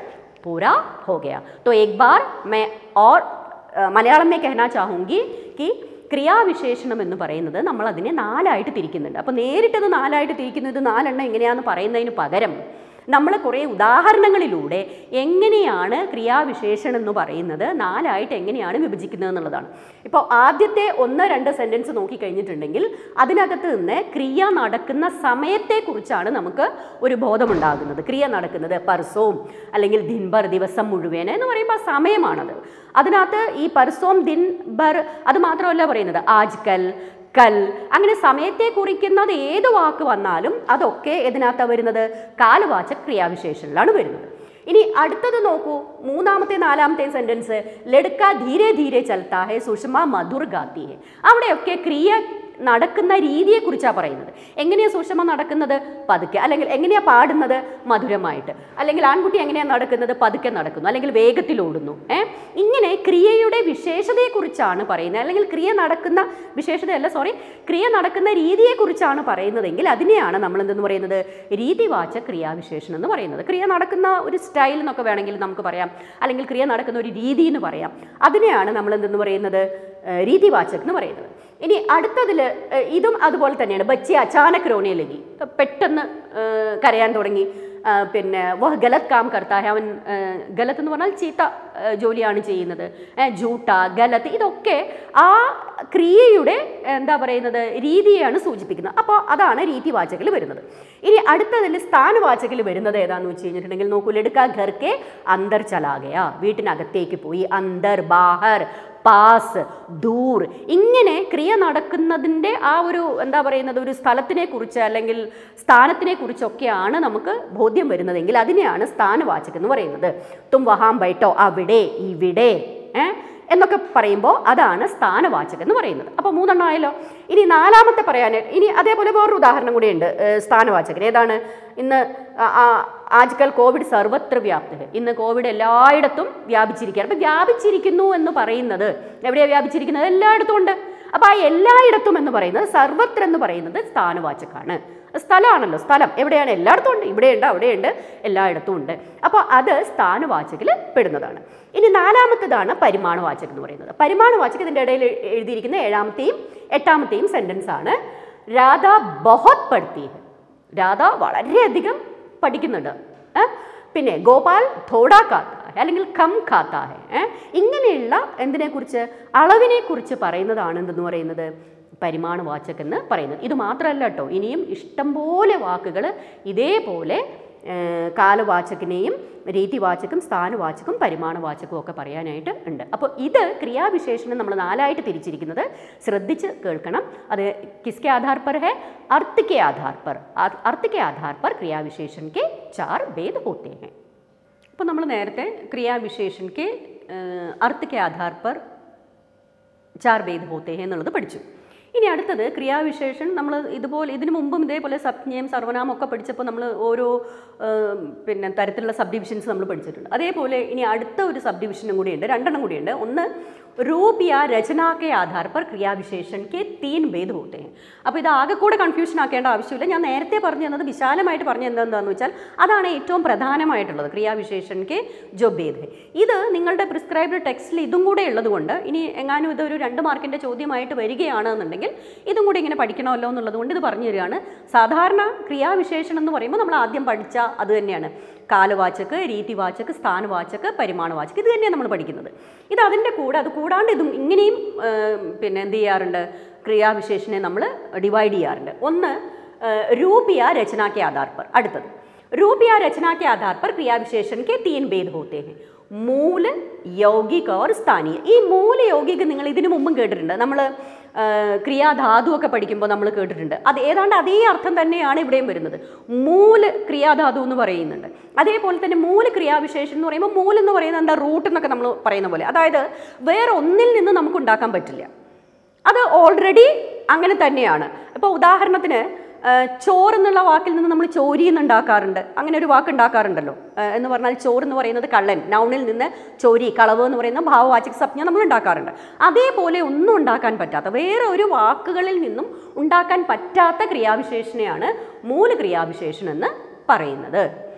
पूरा हो गया। तो एक बार मैं और മലയാളം में कहना चाहूँगी कि ക്രിയാവിശേഷണം എന്ന് പറയുന്നത് നമ്മൾ അതിനെ 4ആയിട്ട് തിരിക്കുന്നുണ്ട്. അപ്പോൾ നേരിട്ടത് 4ആയിട്ട് തിരിക്കുന്നത് 4 എണ്ണം എങ്ങനെയാണെന്ന് പറയുന്നതിന് പകരം നമ്മൾ കുറേ ഉദാഹരണങ്ങളിലൂടെ എങ്ങനെയാണ് ക്രിയാവിശേഷണം എന്ന് പറയുന്നത് 4ആയിട്ട് എങ്ങനെയാണ് വിഭജിക്കുന്നത് എന്നുള്ളതാണ്. ഇപ്പോൾ ആദ്യത്തെ 1-2 സെൻറ്റൻസ് നോക്കിക്കഴിഞ്ഞിട്ടുണ്ടെങ്കിൽ അതിനകത്ത് നിന്ന് ക്രിയ നടക്കുന്ന സമയത്തെക്കുറിച്ചാണ് നമുക്ക് ഒരു ബോധമുണ്ടാകുന്നത്. ക്രിയ നടക്കുന്നത് പർസോം അല്ലെങ്കിൽ ദിൻഭർ, ദിവസം മുഴുവൻ എന്ന് പറയുമ്പോൾ സമയമാണത്. അതിനകത്ത് ഈ പർസോം, ദിൻഭർ അത് മാത്രമല്ല പറയുന്നത്, ആജ്കൽ, കൽ, അങ്ങനെ സമയത്തെ കുറിക്കുന്നത് ഏത് വാക്ക് വന്നാലും അതൊക്കെ ഇതിനകത്ത് വരുന്നത് കാലവാചക ക്രിയാവിശേഷനിലാണ് വരുന്നത്. ഇനി അടുത്തത് നോക്കൂ, മൂന്നാമത്തെ 4-ാമത്തെ സെൻറ്റൻസ് ലഡ്ക ധീരെ ധീരെ ചലത്താ ഹെ സുഷമ മധുർ ഗാത്തി ഹെ. അവിടെയൊക്കെ ക്രിയ നടക്കുന്ന രീതിയെക്കുറിച്ചാണ് പറയുന്നത്. എങ്ങനെയാണ് സുഷമ നടക്കുന്നത്? പതുക്കെ. അല്ലെങ്കിൽ എങ്ങനെയാണ് പാടുന്നത്? മധുരമായിട്ട്. അല്ലെങ്കിൽ ആൺകുട്ടി എങ്ങനെയാണ് നടക്കുന്നത്? പതുക്കെ നടക്കുന്നു, അല്ലെങ്കിൽ വേഗത്തിൽ ഓടുന്നു. ഇങ്ങനെ ക്രിയയുടെ വിശേഷതയെക്കുറിച്ചാണ് പറയുന്നത്. അല്ലെങ്കിൽ ക്രിയ നടക്കുന്ന വിശേഷതയല്ല, ക്രിയ നടക്കുന്ന രീതിയെക്കുറിച്ചാണ് പറയുന്നതെങ്കിൽ അതിനെയാണ് നമ്മൾ എന്തെന്ന് പറയുന്നത്? രീതിവാചക ക്രിയാവിശേഷണം എന്ന് പറയുന്നത്. ക്രിയ നടക്കുന്ന ഒരു സ്റ്റൈൽ എന്നൊക്കെ വേണമെങ്കിൽ നമുക്ക് പറയാം, അല്ലെങ്കിൽ ക്രിയ നടക്കുന്ന ഒരു രീതി എന്ന് പറയാം. അതിനെയാണ് നമ്മൾ എന്തെന്ന് പറയുന്നത്? രീതിവാചക് എന്ന് പറയുന്നത്. ഇനി അടുത്തതിൽ ഇതും അതുപോലെ തന്നെയാണ്. ബച്ചി അചാനക് രോനെ ലഗി, പെട്ടെന്ന് കരയാൻ തുടങ്ങി. പിന്നെ വഹ് ഗലത് കാം കർത്താ ഹെ, അവൻ ഗലത്ത് എന്ന് പറഞ്ഞാൽ ചീത്ത ജോലിയാണ് ചെയ്യുന്നത്. ജൂട്ട, ഗലത്ത്, ഇതൊക്കെ ആ ക്രിയയുടെ എന്താ പറയുന്നത് രീതിയെയാണ് സൂചിപ്പിക്കുന്നത്. അപ്പോൾ അതാണ് രീതിവാചകിൽ വരുന്നത്. ഇനി അടുത്തതിൽ സ്ഥാനവാചകിൽ വരുന്നത് ഏതാണെന്ന് വെച്ച് കഴിഞ്ഞിട്ടുണ്ടെങ്കിൽ നോക്കൂ, ലഡ്ക ഘർ കെ അന്തർ ചലാ ഗയാ, വീട്ടിനകത്തേക്ക് പോയി. അന്തർ, ബാഹർ, പാസ്, ദൂർ, ഇങ്ങനെ ക്രിയ നടക്കുന്നതിൻ്റെ ആ ഒരു എന്താ പറയുന്നത് ഒരു സ്ഥലത്തിനെ കുറിച്ച് അല്ലെങ്കിൽ സ്ഥാനത്തിനെ കുറിച്ചൊക്കെയാണ് നമുക്ക് ബോധ്യം വരുന്നതെങ്കിൽ അതിനെയാണ് സ്ഥാനവാചകം എന്ന് പറയുന്നത്. തും വഹാം ബൈട്ടോ, അവിടെ, ഇവിടെ എന്നൊക്കെ പറയുമ്പോൾ അതാണ് സ്ഥാനവാചകം എന്ന് പറയുന്നത്. അപ്പോൾ 3 എണ്ണം ആയല്ലോ. ഇനി 4ാമത്തെ പറയാനായിട്ട് ഇനി അതേപോലെ വേറൊരു ഉദാഹരണം കൂടിയുണ്ട് സ്ഥാനവാചകൻ. ഏതാണ്? ഇന്ന് ആജ്കൽ കോവിഡ് സർവത്ര വ്യാപ്ത, ഇന്ന് കോവിഡ് എല്ലായിടത്തും വ്യാപിച്ചിരിക്കുകയാണ്. അപ്പോൾ വ്യാപിച്ചിരിക്കുന്നു എന്ന് പറയുന്നത് എവിടെയാണ് വ്യാപിച്ചിരിക്കുന്നത്? എല്ലായിടത്തും ഉണ്ട്. അപ്പോൾ ആ എല്ലായിടത്തും എന്ന് പറയുന്നത്, സർവത്ര എന്ന് പറയുന്നത് സ്ഥാനവാചകമാണ്. സ്ഥലമാണല്ലോ, സ്ഥലം എവിടെയാണ്? എല്ലായിടത്തും ഉണ്ട്. ഇവിടെയുണ്ട്, അവിടെയുണ്ട്, എല്ലായിടത്തും ഉണ്ട്. അപ്പോൾ അത് സ്ഥാനവാചകിൽ പെടുന്നതാണ്. ഇനി 4ാമത്തേതാണ് പരിമാണവാചകം എന്ന് പറയുന്നത്. പരിമാണവാചകം ഇതിൻ്റെ ഇടയിൽ എഴുതിയിരിക്കുന്ന 7ാമത്തെയും 8ാമത്തെയും സെൻറ്റൻസ് ആണ്. രാധ ബഹുത് പഠിത്തി ഹെ, രാധ വളരെയധികം പഠിക്കുന്നുണ്ട്. പിന്നെ ഗോപാൽ തോടാ കാത്ത ഹെ അല്ലെങ്കിൽ കം കാത്ത ഹെ. ഇങ്ങനെയുള്ള എന്തിനെക്കുറിച്ച്? അളവിനെക്കുറിച്ച് പറയുന്നതാണ് എന്തെന്ന് പറയുന്നത്? പരിമാണവാചകം എന്ന് പറയുന്നത്. ഇത് മാത്രമല്ല കേട്ടോ, ഇനിയും ഇഷ്ടംപോലെ വാക്കുകൾ ഇതേപോലെ കാലവാചകനെയും രീതിവാചകം, സ്ഥാനവാചകം, പരിമാണവാചകവും ഒക്കെ പറയാനായിട്ട് ഉണ്ട്. അപ്പോൾ ഇത് ക്രിയാവിശേഷണം നമ്മൾ 4ആയിട്ട് തിരിച്ചിരിക്കുന്നത് ശ്രദ്ധിച്ച് കേൾക്കണം. അത് കിസ്കെ ആധാർ पर है? अर्थ के आधार पर. अर्थ के आधार पर क्रियाविशेषण के 4 भेद होते हैं. അപ്പോൾ നമ്മൾ നേരത്തെ ക്രിയാവിശേഷൻ के अर्थ के आधार पर 4 भेद होते हैं എന്നുള്ളത് പഠിച്ചു. ഇനി അടുത്തത് ക്രിയാവിശേഷൻ. നമ്മൾ ഇതുപോലെ ഇതിനു മുമ്പും ഇതേപോലെ സപ്ഞയും സർവനാമം ഒക്കെ പഠിച്ചപ്പോൾ നമ്മൾ ഓരോ പിന്നെ തരത്തിലുള്ള സബ് ഡിവിഷൻസ് നമ്മൾ പഠിച്ചിട്ടുണ്ട്. അതേപോലെ ഇനി അടുത്ത ഒരു സബ് ഡിവിഷനും കൂടിയുണ്ട്, 2 എണ്ണം കൂടിയുണ്ട്. ഒന്ന് रूप या रचना के आधार पर क्रिया विशेषण के 3 भेद होते हैं. അപ്പോൾ ഇത് ആകെ കൂടെ കൺഫ്യൂഷൻ ആക്കേണ്ട ആവശ്യമില്ല. ഞാൻ നേരത്തെ പറഞ്ഞു തന്നത് വിശാലമായിട്ട് പറഞ്ഞു എന്താണെന്ന് വെച്ചാൽ അതാണ് ഏറ്റവും പ്രധാനമായിട്ടുള്ളത്. ക്രിയാവിശേഷൻ കെ ജോ ഭേദ് ഹെ. ഇത് നിങ്ങളുടെ പ്രിസ്ക്രൈബ്ഡ് ടെക്സ്റ്റിൽ ഇതും കൂടെ ഉള്ളതുകൊണ്ട് ഇനി എങ്ങാനും ഇതൊരു 2 മാർക്കിൻ്റെ ചോദ്യമായിട്ട് വരികയാണെന്നുണ്ടെങ്കിൽ ഇതും കൂടെ ഇങ്ങനെ പഠിക്കണമല്ലോ എന്നുള്ളത് കൊണ്ട് ഇത് പറഞ്ഞു തരികയാണ്. സാധാരണ ക്രിയാവിശേഷണം എന്ന് പറയുമ്പോൾ നമ്മൾ ആദ്യം പഠിച്ച അത് തന്നെയാണ്. കാലവാചക്, രീതിവാചക്, സ്ഥാനവാചക്, പരിമാണവാചക്, ഇത് തന്നെയാണ് നമ്മൾ പഠിക്കുന്നത്. ഇത് അതിൻ്റെ കൂടെ അത് കൂടാണ്ട് ഇതും ഇങ്ങനെയും പിന്നെ എന്ത് ചെയ്യാറുണ്ട്, ക്രിയാവിശേഷനെ നമ്മൾ ഡിവൈഡ് ചെയ്യാറുണ്ട്. ഒന്ന് रूप या रचना के आधार पर. അടുത്തത് रूप या रचना के आधार पर क्रियाविशेषण के 3 भेद होते हैं. മൂല, യൗഗിക और സ്ഥാനീയ. ഈ മൂല യൗഗിക നിങ്ങൾ ഇതിനു മുമ്പും കേട്ടിട്ടുണ്ട്. നമ്മൾ ക്രിയാധാതു ഒക്കെ പഠിക്കുമ്പോൾ നമ്മൾ കേട്ടിട്ടുണ്ട്. അത് ഏതാണ്ട് അതേ അർത്ഥം തന്നെയാണ് ഇവിടെയും വരുന്നത്. മൂല ക്രിയാധാതു എന്ന് പറയുന്നുണ്ട്. അതേപോലെ തന്നെ മൂല ക്രിയാവിശേഷം എന്ന് പറയുമ്പോൾ മൂലം എന്ന് പറയുന്നത് എന്താ, റൂട്ട് എന്നൊക്കെ നമ്മൾ പറയുന്ന പോലെ. അതായത് വേറെ ഒന്നിൽ നിന്ന് നമുക്ക് ഉണ്ടാക്കാൻ പറ്റില്ല, അത് ഓൾറെഡി അങ്ങനെ തന്നെയാണ്. ഇപ്പോൾ ഉദാഹരണത്തിന് ചോറ് എന്നുള്ള വാക്കിൽ നിന്ന് നമ്മൾ ചോരി എന്നുണ്ടാക്കാറുണ്ട്. അങ്ങനെ ഒരു വാക്ക് ഉണ്ടാക്കാറുണ്ടല്ലോ. എന്ന് പറഞ്ഞാൽ ചോറ് എന്ന് പറയുന്നത് കള്ളൻ, നൗണിൽ നിന്ന് ചോരി, കളവ് എന്ന് പറയുന്ന ഭാവവാചക സംജ്ഞ നമ്മൾ ഉണ്ടാക്കാറുണ്ട്. അതേപോലെ ഒന്നും ഉണ്ടാക്കാൻ പറ്റാത്ത വേറെ ഒരു വാക്കുകളിൽ നിന്നും ഉണ്ടാക്കാൻ പറ്റാത്ത ക്രിയാവിശേഷനെയാണ് മൂലക്രിയാവിശേഷൻ എന്ന് പറയുന്നത്.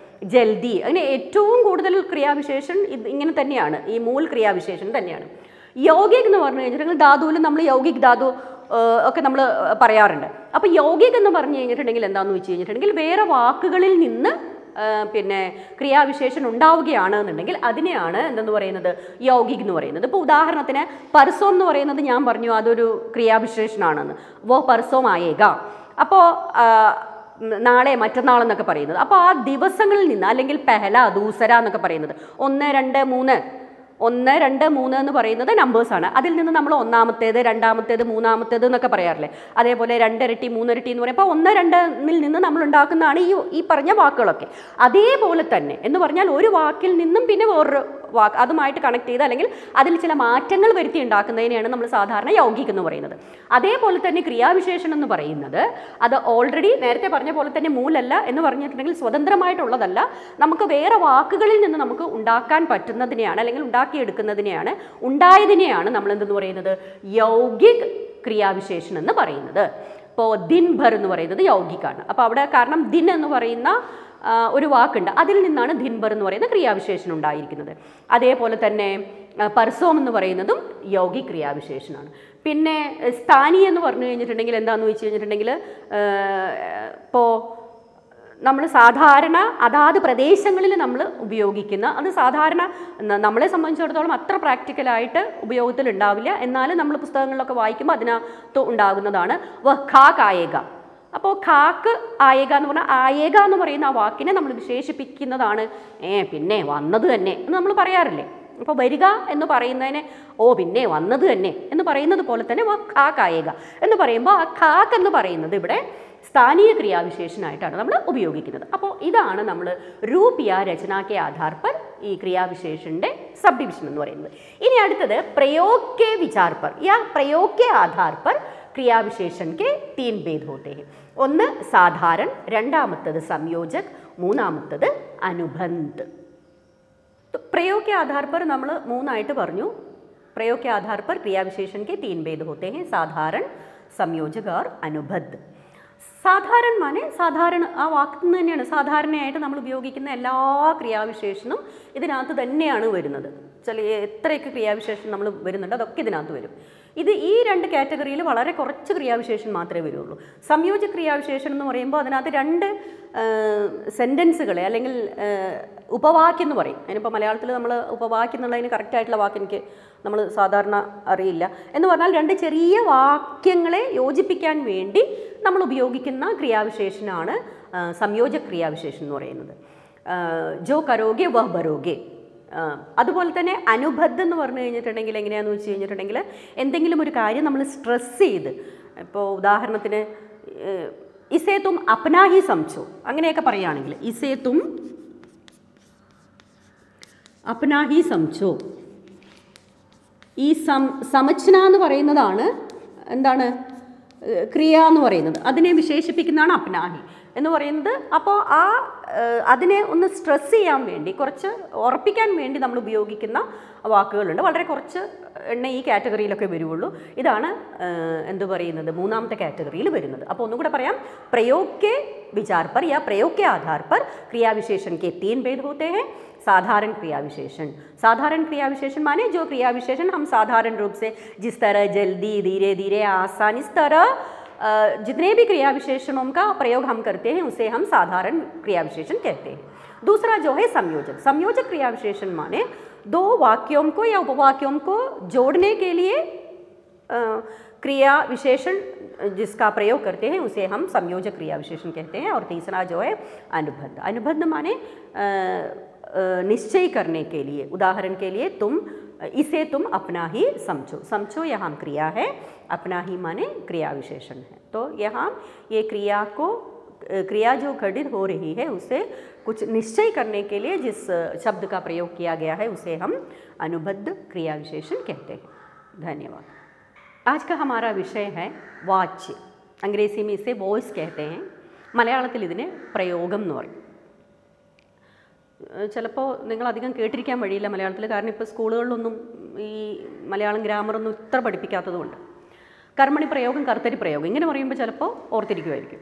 ജൽദി, അങ്ങനെ ഏറ്റവും കൂടുതൽ ക്രിയാവിശേഷൻ ഇങ്ങനെ തന്നെയാണ്, ഈ മൂൽ ക്രിയാവിശേഷൻ തന്നെയാണ്. യൗഗിക് എന്ന് പറഞ്ഞു കഴിഞ്ഞിട്ടുണ്ടെങ്കിൽ ധാതുവിൽ നമ്മൾ യൗഗിക് ധാതു ഒക്കെ നമ്മൾ പറയാറുണ്ട്. അപ്പോൾ യൗഗിക് എന്ന് പറഞ്ഞു കഴിഞ്ഞിട്ടുണ്ടെങ്കിൽ എന്താണെന്ന് വെച്ച് കഴിഞ്ഞിട്ടുണ്ടെങ്കിൽ വേറെ വാക്കുകളിൽ നിന്ന് പിന്നെ ക്രിയാവിശേഷൻ ഉണ്ടാവുകയാണ് എന്നുണ്ടെങ്കിൽ അതിനെയാണ് എന്തെന്ന് പറയുന്നത്, യൗഗിക് എന്ന് പറയുന്നത്. ഇപ്പോൾ ഉദാഹരണത്തിന് പർസോം എന്ന് പറയുന്നത് ഞാൻ പറഞ്ഞു അതൊരു ക്രിയാവിശേഷനാണെന്ന്. വോ പർസോം ആയേക, അപ്പോൾ നാളെ മറ്റന്നാൾ എന്നൊക്കെ പറയുന്നത്. അപ്പോൾ ആ ദിവസങ്ങളിൽ നിന്ന്, അല്ലെങ്കിൽ പെഹല, ദൂസര എന്നൊക്കെ പറയുന്നത് 1, 2, 3 1, 2, 3 എന്ന് പറയുന്നത് നമ്പേഴ്സാണ്. അതിൽ നിന്ന് നമ്മൾ ഒന്നാമത്തേത്, രണ്ടാമത്തേത്, മൂന്നാമത്തേത് എന്നൊക്കെ പറയാറില്ലേ. അതേപോലെ 2 ഇരട്ടി 3 ഇരട്ടി എന്ന് പറയുമ്പോൾ 1, 2 നിന്ന് നമ്മൾ ഉണ്ടാക്കുന്നതാണ് ഈ പറഞ്ഞ വാക്കുകളൊക്കെ. അതേപോലെ തന്നെ എന്ന് പറഞ്ഞാൽ ഒരു വാക്കിൽ നിന്നും പിന്നെ വേറൊരു വാക്ക് അതുമായിട്ട് കണക്ട് ചെയ്ത് അല്ലെങ്കിൽ അതിൽ ചില മാറ്റങ്ങൾ വരുത്തി ഉണ്ടാക്കുന്നതിനെയാണ് നമ്മൾ സാധാരണ യൗഗിക് എന്ന് പറയുന്നത്. അതേപോലെ തന്നെ ക്രിയാവിശേഷണം എന്ന് പറയുന്നത് അത് ഓൾറെഡി നേരത്തെ പറഞ്ഞ പോലെ തന്നെ മൂലല്ല എന്ന് പറഞ്ഞിട്ടുണ്ടെങ്കിൽ സ്വതന്ത്രമായിട്ടുള്ളതല്ല, നമുക്ക് വേറെ വാക്കുകളിൽ നിന്ന് നമുക്ക് ഉണ്ടാക്കാൻ പറ്റുന്നതിനെയാണ് അല്ലെങ്കിൽ ഉണ്ടാക്കിയെടുക്കുന്നതിനെയാണ്, ഉണ്ടായതിനെയാണ് നമ്മൾ എന്തെന്ന് പറയുന്നത്, യൗഗിക് ക്രിയാവിശേഷൻ എന്ന് പറയുന്നത്. ഇപ്പോൾ ദിൻ ഭർ എന്ന് പറയുന്നത് യൗഗിക്കാണ്. അപ്പോൾ അവിടെ കാരണം ദിൻ എന്ന് പറയുന്ന ഒരു വാക്കുണ്ട്, അതിൽ നിന്നാണ് ദിൻഭർ എന്ന് പറയുന്ന ക്രിയാവിശേഷൻ ഉണ്ടായിരിക്കുന്നത്. അതേപോലെ തന്നെ പർസോം എന്ന് പറയുന്നതും യൗഗിക് ക്രിയാവിശേഷനാണ്. പിന്നെ സ്ഥാനീയ എന്ന് പറഞ്ഞു കഴിഞ്ഞിട്ടുണ്ടെങ്കിൽ എന്താണെന്ന് വെച്ച് കഴിഞ്ഞിട്ടുണ്ടെങ്കിൽ ഇപ്പോൾ നമ്മൾ സാധാരണ അതാത് പ്രദേശങ്ങളിൽ നമ്മൾ ഉപയോഗിക്കുന്ന, അത് സാധാരണ നമ്മളെ സംബന്ധിച്ചിടത്തോളം അത്ര പ്രാക്ടിക്കലായിട്ട് ഉപയോഗത്തിൽ ഉണ്ടാവില്ല, എന്നാലും നമ്മൾ പുസ്തകങ്ങളിലൊക്കെ വായിക്കുമ്പോൾ അതിനകത്ത് ഉണ്ടാകുന്നതാണ് ഖാ കായേക. അപ്പോൾ ഖാക്ക് ആയേക എന്ന് പറഞ്ഞാൽ ആയേക എന്ന് പറയുന്ന ആ വാക്കിനെ നമ്മൾ വിശേഷിപ്പിക്കുന്നതാണ്. പിന്നെ വന്നത് തന്നെ എന്ന് നമ്മൾ പറയാറില്ലേ. അപ്പോൾ വരിക എന്ന് പറയുന്നതിനെ പിന്നെ വന്നത് തന്നെ എന്ന് പറയുന്നത് പോലെ തന്നെ ഖാക്ക് ആയേക എന്ന് പറയുമ്പോൾ ആ ഖാക്ക് എന്ന് പറയുന്നത് ഇവിടെ സ്ഥാനീയ ക്രിയാവിശേഷനായിട്ടാണ് നമ്മൾ ഉപയോഗിക്കുന്നത്. അപ്പോൾ ഇതാണ് നമ്മൾ रूप या रचना के आधार पर ഈ ക്രിയാവിശേഷൻ്റെ सब डिविजन എന്ന് പറയുന്നത്. ഇനി അടുത്തത് प्रयोग के विचार पर या प्रयोग के आधार पर क्रियाविशेषण के 3 भेद होते हैं. ഒന്ന് സാധാരൺ, രണ്ടാമത്തേത് സംയോജക്, മൂന്നാമത്തേത് അനുബന്ധ്. प्रयोग के आधार पर നമ്മൾ 3 ആയിട്ട് പറഞ്ഞു. प्रयोग के आधार पर क्रियाविशेषण के 3 भेद होते हैं, साधारण, സംയോജക് और അനുബന്ധ്. സാധാരണ മാനെ സാധാരണ ആ വാക്കിൽ നിന്ന് തന്നെയാണ് സാധാരണയായിട്ട് നമ്മൾ ഉപയോഗിക്കുന്ന എല്ലാ ക്രിയാവിശേഷനും ഇതിനകത്ത് തന്നെയാണ് വരുന്നത്. ചില എത്രയൊക്കെ ക്രിയാവിശേഷം നമ്മൾ വരുന്നുണ്ട് അതൊക്കെ ഇതിനകത്ത് വരും. ഇത് ഈ 2 കാറ്റഗറിയിൽ വളരെ കുറച്ച് ക്രിയാവിശേഷൻ മാത്രമേ വരുള്ളൂ. സംയോജക ക്രിയാവിശേഷൻ എന്ന് പറയുമ്പോൾ അതിനകത്ത് 2 സെൻറ്റൻസുകളെ അല്ലെങ്കിൽ ഉപവാക്യം എന്ന് പറയും. അതിനിപ്പോൾ മലയാളത്തിൽ നമ്മൾ ഉപവാക്യം എന്നുള്ളതിന് കറക്റ്റായിട്ടുള്ള വാക്ക് എനിക്ക് നമ്മൾ സാധാരണ അറിയില്ല. എന്ന് പറഞ്ഞാൽ 2 ചെറിയ വാക്യങ്ങളെ യോജിപ്പിക്കാൻ വേണ്ടി നമ്മൾ ഉപയോഗിക്കുന്ന ക്രിയാവിശേഷനാണ് സംയോജക ക്രിയാവിശേഷൻ എന്ന് പറയുന്നത്. ജോ കരോഗെ വഹ് ബരോഗെ. അതുപോലെ തന്നെ അനുബദ്ധ എന്ന് പറഞ്ഞു കഴിഞ്ഞിട്ടുണ്ടെങ്കിൽ എങ്ങനെയാണെന്ന് വെച്ച് കഴിഞ്ഞിട്ടുണ്ടെങ്കിൽ എന്തെങ്കിലും ഒരു കാര്യം നമ്മൾ സ്ട്രെസ് ചെയ്ത്, ഇപ്പോൾ ഉദാഹരണത്തിന് ഇസേ തും അപ്നാ ഹി സംചോ അങ്ങനെയൊക്കെ പറയുകയാണെങ്കിൽ ഇസേ തും അപ്നാ ഹി സംചോ, ഈ സമച്ന എന്ന് പറയുന്നതാണ് എന്താണ് ക്രിയ എന്ന് പറയുന്നത്, അതിനെ വിശേഷിപ്പിക്കുന്നതാണ് അപ്നാഹി എന്ന് പറയുന്നത്. അപ്പോൾ ആ അതിനെ ഒന്ന് സ്ട്രെസ് ചെയ്യാൻ വേണ്ടി, കുറച്ച് ഉറപ്പിക്കാൻ വേണ്ടി നമ്മൾ ഉപയോഗിക്കുന്ന വാക്കുകളുണ്ട്. വളരെ കുറച്ച് എണ്ണ ഈ കാറ്റഗറിയിലൊക്കെ വരുള്ളൂ. ഇതാണ് എന്തു പറയുന്നത്, മൂന്നാമത്തെ കാറ്റഗറിയിൽ വരുന്നത്. അപ്പോൾ ഒന്നും കൂടെ പറയാം, प्रयोग के विचार पर या प्रयोग के आधार पर क्रिया विशेषण के 3 भेद होते हैं. साधारण क्रिया विशेषण, साधारण क्रिया विशेषण माने जो क्रिया विशेषण हम साधारण रूप से, जिस तरह जल्दी, धीरे धीरे, आसान, इस तरह जितने भी क्रिया विशेषणों का प्रयोग हम करते हैं उसे हम साधारण क्रिया विशेषण कहते हैं. दूसरा जो है संयोजक. संयोजक क्रिया विशेषण माने दो वाक्यों को या उपवाक्यों को जोड़ने के लिए क्रिया विशेषण जिसका प्रयोग करते हैं उसे हम संयोजक क्रिया विशेषण कहते हैं. और तीसरा जो है अनुबंध. अनुबंध माने निश्चय करने के लिए, उदाहरण के लिए इसे तुम अपना ही समझो. समझो यहाँ क्रिया है, अपना ही माने क्रिया विशेषण है. तो यहाँ ये क्रिया जो घटित हो रही है उसे कुछ निश्चय करने के लिए जिस शब्द का प्रयोग किया गया है उसे हम अनुबद्ध क्रिया विशेषण कहते हैं. धन्यवाद. आज का हमारा विषय है वाच्य. अंग्रेजी में इसे वॉइस कहते हैं. മലയാളത്തിൽ ഇതിനെ പ്രയോഗം എന്ന് പറയും. ചിലപ്പോൾ നിങ്ങൾ അധികം കേട്ടിരിക്കാൻ വഴിയില്ല മലയാളത്തിൽ, കാരണം ഇപ്പോൾ സ്കൂളുകളിലൊന്നും ഈ മലയാളം ഗ്രാമറൊന്നും ഇത്ര പഠിപ്പിക്കാത്തതുകൊണ്ട്. कर्मणि प्रयोग, कर्तरी प्रयोग इങ്ങനെ പറയുമ്പോൾ ചിലപ്പോൾ ഓർത്തിരിക്കുമായിരിക്കും.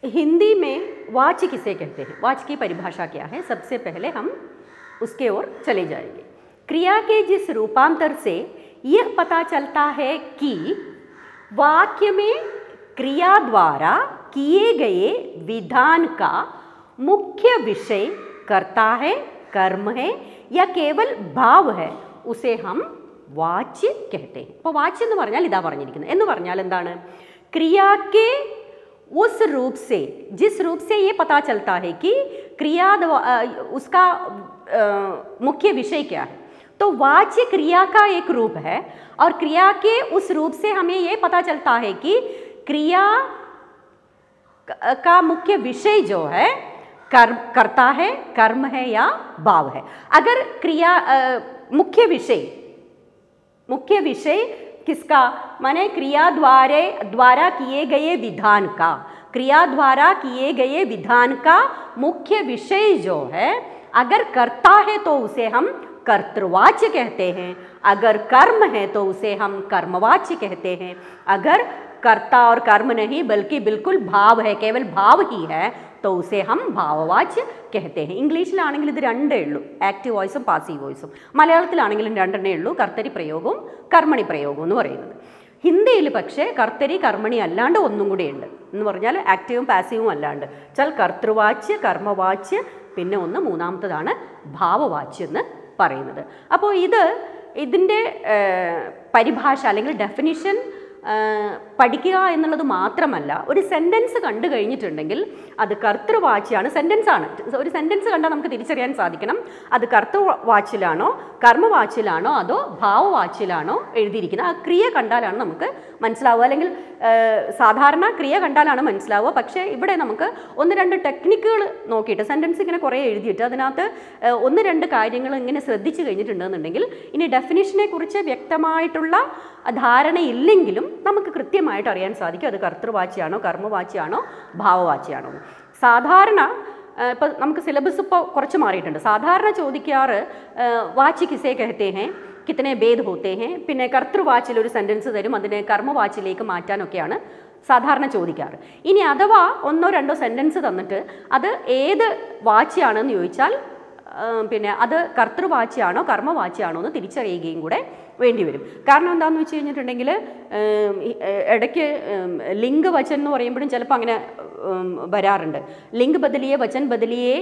हिंदी में वाच्य किसे कहते हैं, वाच्य की परिभाषा क्या है, सबसे पहले हम उसके ओर चले जाएंगे. क्रिया के जिस रूपांतर से यह पता चलता है कि वाक्य में क्रिया द्वारा किए गए विधान का मुख्य विषय कर्ता है, कर्म है या केवल भाव है, उसे हम वाच्य कहते हैं. അപ്പോൾ വാച്യം എന്ന് പറഞ്ഞാൽ ഇതാ പറഞ്ഞിരിക്കുന്നത്. എന്ന് പറഞ്ഞാൽ എന്താണ്, क्रिया के उस रूप से, जिस रूप से ये पता चलता है कि क्रिया उसका मुख्य विषय क्या है. तो वाच्य क्रिया का एक रूप है और क्रिया के उस रूप से हमें ये पता चलता है कि क्रिया का मुख्य विषय जो है कर्ता है, कर्म है या भाव है. अगर क्रिया मुख्य विषय किसका, माने क्रिया द्वारा किए गए विधान का, क्रिया द्वारा किए गए विधान का मुख्य विषय जो है अगर कर्ता है तो उसे हम कर्तृवाच्य कहते हैं. अगर कर्म है तो उसे हम कर्मवाच्य कहते हैं. अगर कर्ता और कर्म नहीं बल्कि बिल्कुल भाव है, केवल भाव ही है, तो उसे हम भाववाच्य कहते हैं. ഇംഗ്ലീഷിലാണെങ്കിൽ ഇത് രണ്ടേ ഉള്ളൂ, ആക്റ്റീവ് വോയിസും പാസീവ് വോയിസും. മലയാളത്തിലാണെങ്കിലും രണ്ടെണ്ണേ ഉള്ളൂ, കർത്തരി പ്രയോഗവും കർമ്മണി പ്രയോഗവും എന്ന് പറയുന്നത്. ഹിന്ദിയിൽ പക്ഷേ കർത്തരി കർമ്മണി അല്ലാണ്ട് ഒന്നും കൂടി ഉണ്ട് എന്ന് പറഞ്ഞാൽ ആക്റ്റീവും പാസീവും അല്ലാണ്ട് ചൽ കർത്തൃവാച്യ, കർമ്മവാച്യ, പിന്നെ ഒന്ന് മൂന്നാമത്തതാണ് ഭാവവാച്യം എന്ന് പറയുന്നത്. അപ്പോൾ ഇതിൻ്റെ പരിഭാഷ അല്ലെങ്കിൽ ഡെഫിനിഷൻ പഠിക്കുക എന്നുള്ളത് മാത്രമല്ല, ഒരു സെൻറ്റൻസ് കണ്ടു കഴിഞ്ഞിട്ടുണ്ടെങ്കിൽ അത് കർത്തൃവാച്യമാണ്, സെൻറ്റൻസാണ്. ഒരു സെൻറ്റൻസ് കണ്ടാൽ നമുക്ക് തിരിച്ചറിയാൻ സാധിക്കണം അത് കർത്തൃവാച്യത്തിലാണോ കർമ്മവാച്യത്തിലാണോ അതോ ഭാവവാച്യത്തിലാണോ എഴുതിയിരിക്കുന്നത്. ആ ക്രിയ കണ്ടാലാണ് നമുക്ക് മനസ്സിലാവുക, അല്ലെങ്കിൽ സാധാരണ ക്രിയ കണ്ടാലാണ് മനസ്സിലാവുക. പക്ഷേ ഇവിടെ നമുക്ക് ഒന്ന് രണ്ട് ടെക്നിക്കുകൾ നോക്കിയിട്ട്, സെൻറ്റൻസ് ഇങ്ങനെ കുറേ എഴുതിയിട്ട് അതിനകത്ത് ഒന്ന് രണ്ട് കാര്യങ്ങൾ ഇങ്ങനെ ശ്രദ്ധിച്ചു കഴിഞ്ഞിട്ടുണ്ടെന്നുണ്ടെങ്കിൽ ഇനി ഡെഫിനിഷനെ കുറിച്ച് വ്യക്തമായിട്ടുള്ള ധാരണയില്ലെങ്കിലും നമുക്ക് കൃത്യമായിട്ട് അറിയാൻ സാധിക്കും അത് കർത്തൃവാച്യമാണോ കർമ്മവാച്യമാണോ ഭാവവാച്യമാണോ. സാധാരണ ഇപ്പോൾ നമുക്ക് സിലബസ് ഇപ്പോൾ കുറച്ച് മാറിയിട്ടുണ്ട്. സാധാരണ ചോദിക്കാറ് വാച്യ കിസേ കഹത്തെ ഹേ, കിത്തനെ ഭേദ് ഹോത്തെ ഹേ, പിന്നെ കർത്തൃവാച്യയിൽ ഒരു സെൻറ്റൻസ് തരും, അതിനെ കർമ്മവാച്യയിലേക്ക് മാറ്റാനൊക്കെയാണ് സാധാരണ ചോദിക്കാറ്. ഇനി അഥവാ ഒന്നോ രണ്ടോ സെൻറ്റൻസ് തന്നിട്ട് അത് ഏത് വാച്യമാണെന്ന് ചോദിച്ചാൽ പിന്നെ അത് കർത്തൃവാച്യമാണോ കർമ്മവാച്യമാണോ എന്ന് തിരിച്ചറിയുകയും കൂടെ വേണ്ടി വരും. കാരണം എന്താണെന്ന് വെച്ച് കഴിഞ്ഞിട്ടുണ്ടെങ്കിൽ ഇടയ്ക്ക് ലിംഗ് വചൻ എന്ന് പറയുമ്പോഴും ചിലപ്പോൾ അങ്ങനെ വരാറുണ്ട്. ലിംഗ് ബദലിയെ വചൻ ബദലിയെ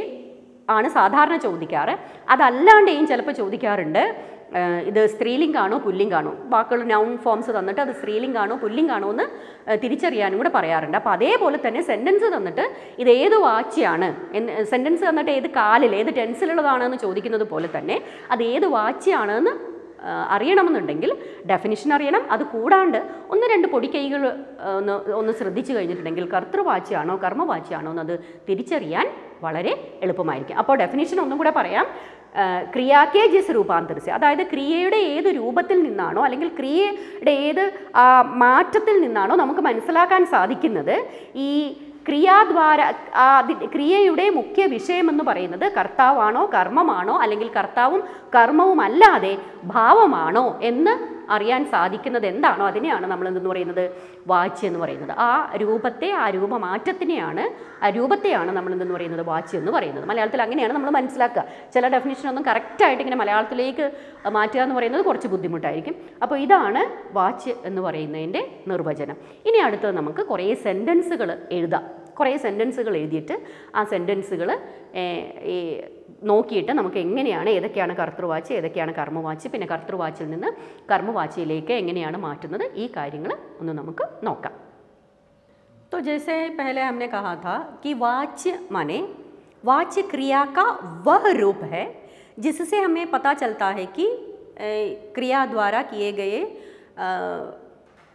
ആണ് സാധാരണ ചോദിക്കാറ്. അതല്ലാണ്ടെയും ചിലപ്പോൾ ചോദിക്കാറുണ്ട് ഇത് സ്ത്രീലിംഗാണോ പുല്ലിംഗാണോ, വാക്കുകൾ നൗൺ ഫോംസ് തന്നിട്ട് അത് സ്ത്രീലിംഗാണോ പുല്ലിംഗാണോ എന്ന് തിരിച്ചറിയാനും കൂടെ പറയാറുണ്ട്. അപ്പോൾ അതേപോലെ തന്നെ സെൻറ്റൻസ് തന്നിട്ട് ഇത് ഏത് വാച്യമാണ്, സെൻറ്റൻസ് തന്നിട്ട് ഏത് കാലിൽ ഏത് ടെൻസിലുള്ളതാണെന്ന് ചോദിക്കുന്നത് പോലെ തന്നെ അത് ഏത് വാച്യമാണെന്ന് അറിയണമെന്നുണ്ടെങ്കിൽ ഡെഫിനിഷൻ അറിയണം. അത് കൂടാണ്ട് ഒന്ന് രണ്ട് പൊടിക്കൈകൾ ഒന്ന് ശ്രദ്ധിച്ചു കഴിഞ്ഞിട്ടുണ്ടെങ്കിൽ കർത്തൃവാച്യമാണോ കർമ്മവാച്യമാണോ എന്നത് തിരിച്ചറിയാൻ വളരെ എളുപ്പമായിരിക്കും. അപ്പോൾ ഡെഫിനിഷൻ ഒന്നും കൂടെ പറയാം. ക്രിയാക്കെ ജിസ് രൂപാന്തരസ്, അതായത് ക്രിയയുടെ ഏത് രൂപത്തിൽ നിന്നാണോ അല്ലെങ്കിൽ ക്രിയയുടെ ഏത് മാറ്റത്തിൽ നിന്നാണോ നമുക്ക് മനസ്സിലാക്കാൻ സാധിക്കുന്നത് ഈ ക്രിയാദ്വാര ക്രിയയുടെ മുഖ്യ വിഷയമെന്ന് പറയുന്നത് കർത്താവാണോ കർമ്മമാണോ അല്ലെങ്കിൽ കർത്താവും കർമ്മവും അല്ലാതെ ഭാവമാണോ എന്ന് അറിയാൻ സാധിക്കുന്നത് എന്താണോ അതിനെയാണ് നമ്മൾ എന്തെന്ന് പറയുന്നത് വാച്യം എന്ന് പറയുന്നത്. ആ രൂപത്തെ, ആ രൂപമാറ്റത്തിനെയാണ്, ആ രൂപത്തെയാണ് നമ്മൾ എന്തെന്ന് പറയുന്നത് വാച്യം എന്ന് പറയുന്നത്. മലയാളത്തിൽ അങ്ങനെയാണ് നമ്മൾ മനസ്സിലാക്കുക. ചില ഡെഫിനിഷനൊന്നും കറക്റ്റായിട്ട് ഇങ്ങനെ മലയാളത്തിലേക്ക് മാറ്റുക എന്ന് പറയുന്നത് കുറച്ച് ബുദ്ധിമുട്ടായിരിക്കും. അപ്പോൾ ഇതാണ് വാച്യം എന്ന് പറയുന്നതിൻ്റെ നിർവചനം. ഇനി അടുത്തത് നമുക്ക് കുറേ സെൻറ്റൻസുകൾ എഴുതാം. കുറേ സെൻറ്റൻസുകൾ എഴുതിയിട്ട് ആ സെൻറ്റൻസുകൾ നോക്കിയിട്ട് നമുക്ക് എങ്ങനെയാണ്, ഏതൊക്കെയാണ് കർത്തൃവാച്ച്, ഏതൊക്കെയാണ് കർമ്മവാച്ച്, പിന്നെ കർത്തൃവാച്ചിൽ നിന്ന് കർമ്മവാച്ചിയിലേക്ക് എങ്ങനെയാണ് മാറ്റുന്നത്, ഈ കാര്യങ്ങൾ ഒന്ന് നമുക്ക് നോക്കാം. तो जैसे पहले हमने कहा था कि वाच्य माने वाच्य क्रिया का वह रूप है जिससे हमें पता चलता है कि क्रिया द्वारा किए गए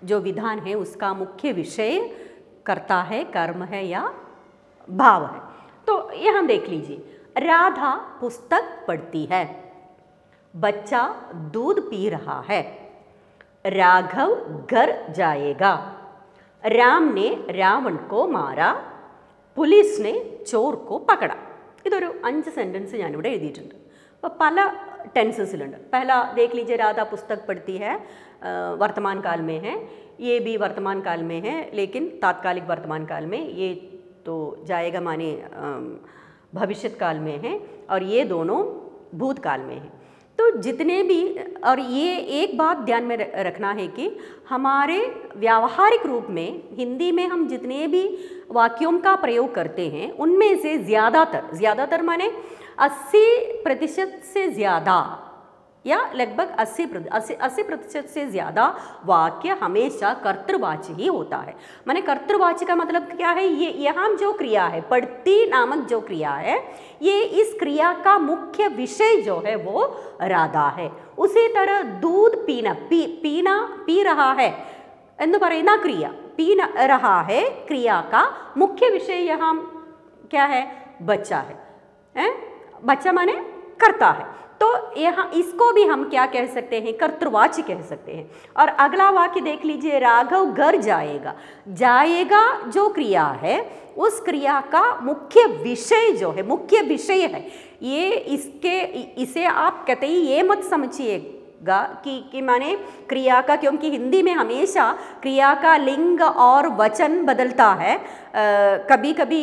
जो विधान है उसका मुख्य विषय कर्ता है, कर्म है या भाव है. तो यहाँ देख लीजिए, राधा पुस्तक पढ़ती है, बच्चा दूध पी रहा है, राघव घर जाएगा, राम ने रावण को मारा, पुलिस ने चोर को पकड़ा. ഇതൊരു 5 സെൻറ്റൻസ് ഞാനിവിടെ എഴുതിയിട്ടുണ്ട്. അപ്പോൾ പല टेंसेसिलुंड. पहला देख लीजिए, राधा पुस्तक पढ़ती है, वर्तमान काल में है. ये भी वर्तमान काल में है, लेकिन तात्कालिक वर्तमान काल में, ये तो जाएगा माने भविष्य काल में है, और ये दोनों भूतकाल में है. तो जितने भी, और ये एक बात ध्यान में रखना है कि हमारे व्यावहारिक रूप में हिंदी में हम जितने भी वाक्यों का प्रयोग करते हैं उनमें से ज़्यादातर माने 80% से ज़्यादा या लगभग 80% से ज़्यादा वाक्य हमेशा कर्तृवाची ही होता है. माने कर्तृवाची का मतलब क्या है, ये यहाँ जो क्रिया है, पढ़ती नामक जो क्रिया है, ये इस क्रिया का मुख्य विषय जो है वो राधा है. उसी तरह दूध पीना, पी रहा है എന്ന് പറയുന്ന क्रिया, पी रहा है क्रिया का मुख्य विषय यहाँ क्या है, बच्चा है. बच्चा माने करता है. तो यहाँ इसको भी हम क्या कह सकते हैं, कर्तृवाची कह सकते हैं. और अगला वाक्य देख लीजिए, राघव घर जाएगा. जाएगा जो क्रिया है, उस क्रिया का मुख्य विषय जो है, मुख्य विषय है ये, इसे आप कतई ये मत समझिएगा कि माने क्रिया का, क्योंकि हिंदी में हमेशा क्रिया का लिंग और वचन बदलता है. कभी कभी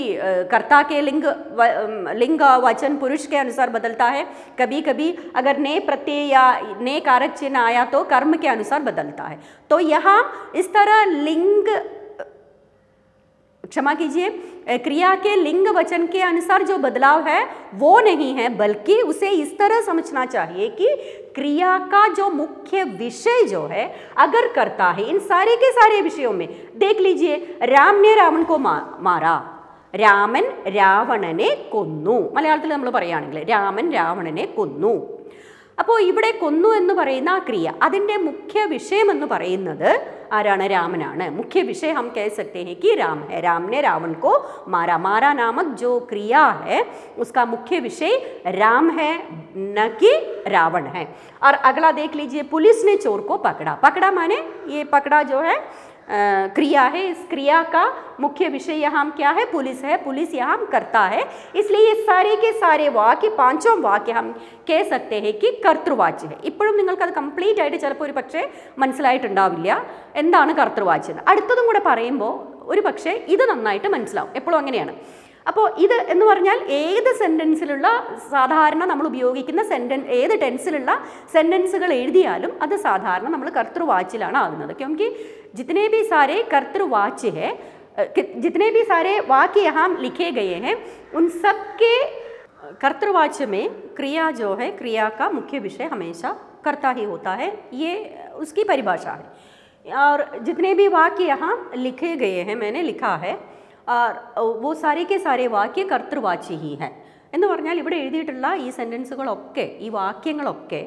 कर्ता के लिंग वचन पुरुष के अनुसार बदलता है, कभी कभी अगर ने प्रत्यय या ने कारक चिन्ह आया तो कर्म के अनुसार बदलता है. तो यहाँ इस तरह लिंग, क्षमा कीजिए, क्रिया के लिंग वचन के अनुसार जो बदलाव है वो नहीं है, बल्कि उसे इस तरह समझना चाहिए कि क्रिया का जो मुख्य विषय जो है अगर करता है, इन सारे के सारे विषयों में देख लीजिए, राम ने रावण को मारा, രാമൻ രാവണനെ കൊന്നു. മലയാളത്തിൽ നമ്മൾ പറയുകയാണെങ്കിൽ രാമൻ രാവണനെ കൊന്നു. അപ്പോൾ ഇവിടെ കൊന്നു എന്ന് പറയുന്ന ആ ക്രിയ, അതിൻ്റെ മുഖ്യ വിഷയം എന്ന് പറയുന്നത് आरान रामनान. मुख्य विषय हम कह सकते हैं कि राम है. राम ने रावण को मारा. मारा नामक जो क्रिया है उसका मुख्य विषय राम है, न कि रावण है. और अगला देख लीजिए, पुलिस ने चोर को पकड़ा. पकड़ा माने ये पकड़ा जो है क्रिया है. इस क्रिया का मुख्य विषय यहाँ क्या है, पुलिस है. पुलिस यहाँ करता है. इसलिए ये सारे के सारे वाक्य, पांचों वाक्य हम कह सकते हैं कि कर्तृवाच्य है. ഇപ്പോഴും നിങ്ങൾക്കത് കംപ്ലീറ്റ് ആയിട്ട് ചിലപ്പോൾ ഒരു പക്ഷേ മനസ്സിലായിട്ടുണ്ടാവില്ല എന്താണ് കർത്തൃവാച്യം. അടുത്തതും കൂടെ പറയുമ്പോൾ ഒരു പക്ഷേ ഇത് നന്നായിട്ട് മനസ്സിലാവും. എപ്പോഴും അങ്ങനെയാണ്. അപ്പോൾ ഇത് എന്ന് പറഞ്ഞാൽ ഏത് സെൻറ്റൻസിലുള്ള സാധാരണ നമ്മൾ ഉപയോഗിക്കുന്ന ഏത് ടെൻസിലുള്ള സെൻറ്റൻസുകൾ എഴുതിയാലും അത് സാധാരണ നമ്മൾ കർത്തൃവാച്ചിലാണ് ആകുന്നത്. क्योंकि जितने भी सारे कर्तृवाच्य है, जितने भी सारे वाक्य यहाँ लिखे गए हैं, उन सब के कर्तृवाच्य में क्रिया जो है, क्रिया का मुख्य विषय हमेशा कर्ता ही होता है. ये उसकी परिभाषा है. और जितने भी वाक्य यहाँ लिखे गए हैं, मैंने लिखा है, और वो सारे के सारे वाक्य कर्तृवाच्य ही है. എന്ന് പറഞ്ഞാൽ ഇവിടെ എഴുതിയിട്ടുള്ള ഈ സെൻറ്റൻസുകളൊക്കെ, ഈ വാക്യങ്ങളൊക്കെ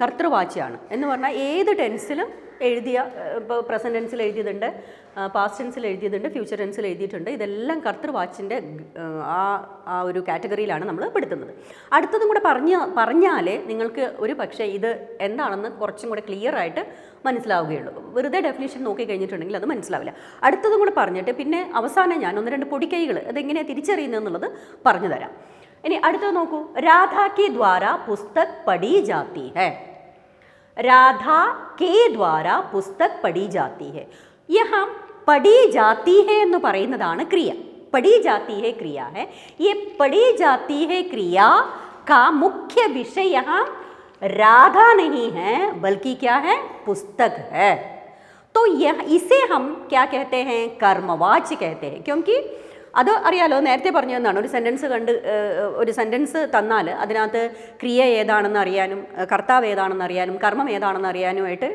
കർത്തൃവാച്യമാണ്. എന്ന് പറഞ്ഞാൽ ഏത് ടെൻസിലും എഴുതിയ, ഇപ്പോൾ പ്രസൻറ്റ് ടെൻസിൽ എഴുതിയതുണ്ട്, പാസ്റ്റ് ടെൻസിൽ എഴുതിയതുണ്ട്, ഫ്യൂച്ചർ ടെൻസിൽ എഴുതിയിട്ടുണ്ട്. ഇതെല്ലാം കർത്തൃവാച്യൻ്റെ ആ ഒരു കാറ്റഗറിയിലാണ് നമ്മൾ പെടുത്തുന്നത്. അടുത്തതും കൂടെ പറഞ്ഞാലേ നിങ്ങൾക്ക് ഒരു പക്ഷേ ഇത് എന്താണെന്ന് കുറച്ചും കൂടെ ക്ലിയർ ആയിട്ട് മനസ്സിലാവുകയുള്ളൂ. വെറുതെ ഡെഫിനിഷൻ നോക്കി കഴിഞ്ഞിട്ടുണ്ടെങ്കിൽ അത് മനസ്സിലാവില്ല. അടുത്തതും കൂടെ പറഞ്ഞിട്ട് പിന്നെ അവസാനം ഞാൻ 1-2 പൊടിക്കൈകൾ അതെങ്ങനെയാണ് തിരിച്ചറിയുന്നതെന്നുള്ളത് പറഞ്ഞു തരാം. ഇനി അടുത്തത് നോക്കൂ. രാധാ കി ദ്വാര പുസ്തക് പഠി ജാത്തി ഹൈ. राधा के द्वारा पुस्तक पढ़ी जाती है. यहाँ पढ़ी जाती है എന്ന് പറയുന്നതാണ് ക്രിയ. पढ़ी जाती है क्रिया है. ये पढ़ी जाती है क्रिया का मुख्य विषय यहाँ राधा नहीं है बल्कि क्या है, पुस्तक है. तो यह इसे हम क्या कहते हैं, कर्मवाच्य कहते हैं. क्योंकि അത് അറിയാലോ, നേരത്തെ പറഞ്ഞു തന്നാണ്. ഒരു സെൻറ്റൻസ് തന്നാൽ അതിനകത്ത് ക്രിയ ഏതാണെന്ന് അറിയാനും കർത്താവ് ഏതാണെന്ന് അറിയാനും കർമ്മം ഏതാണെന്ന് അറിയാനുമായിട്ട്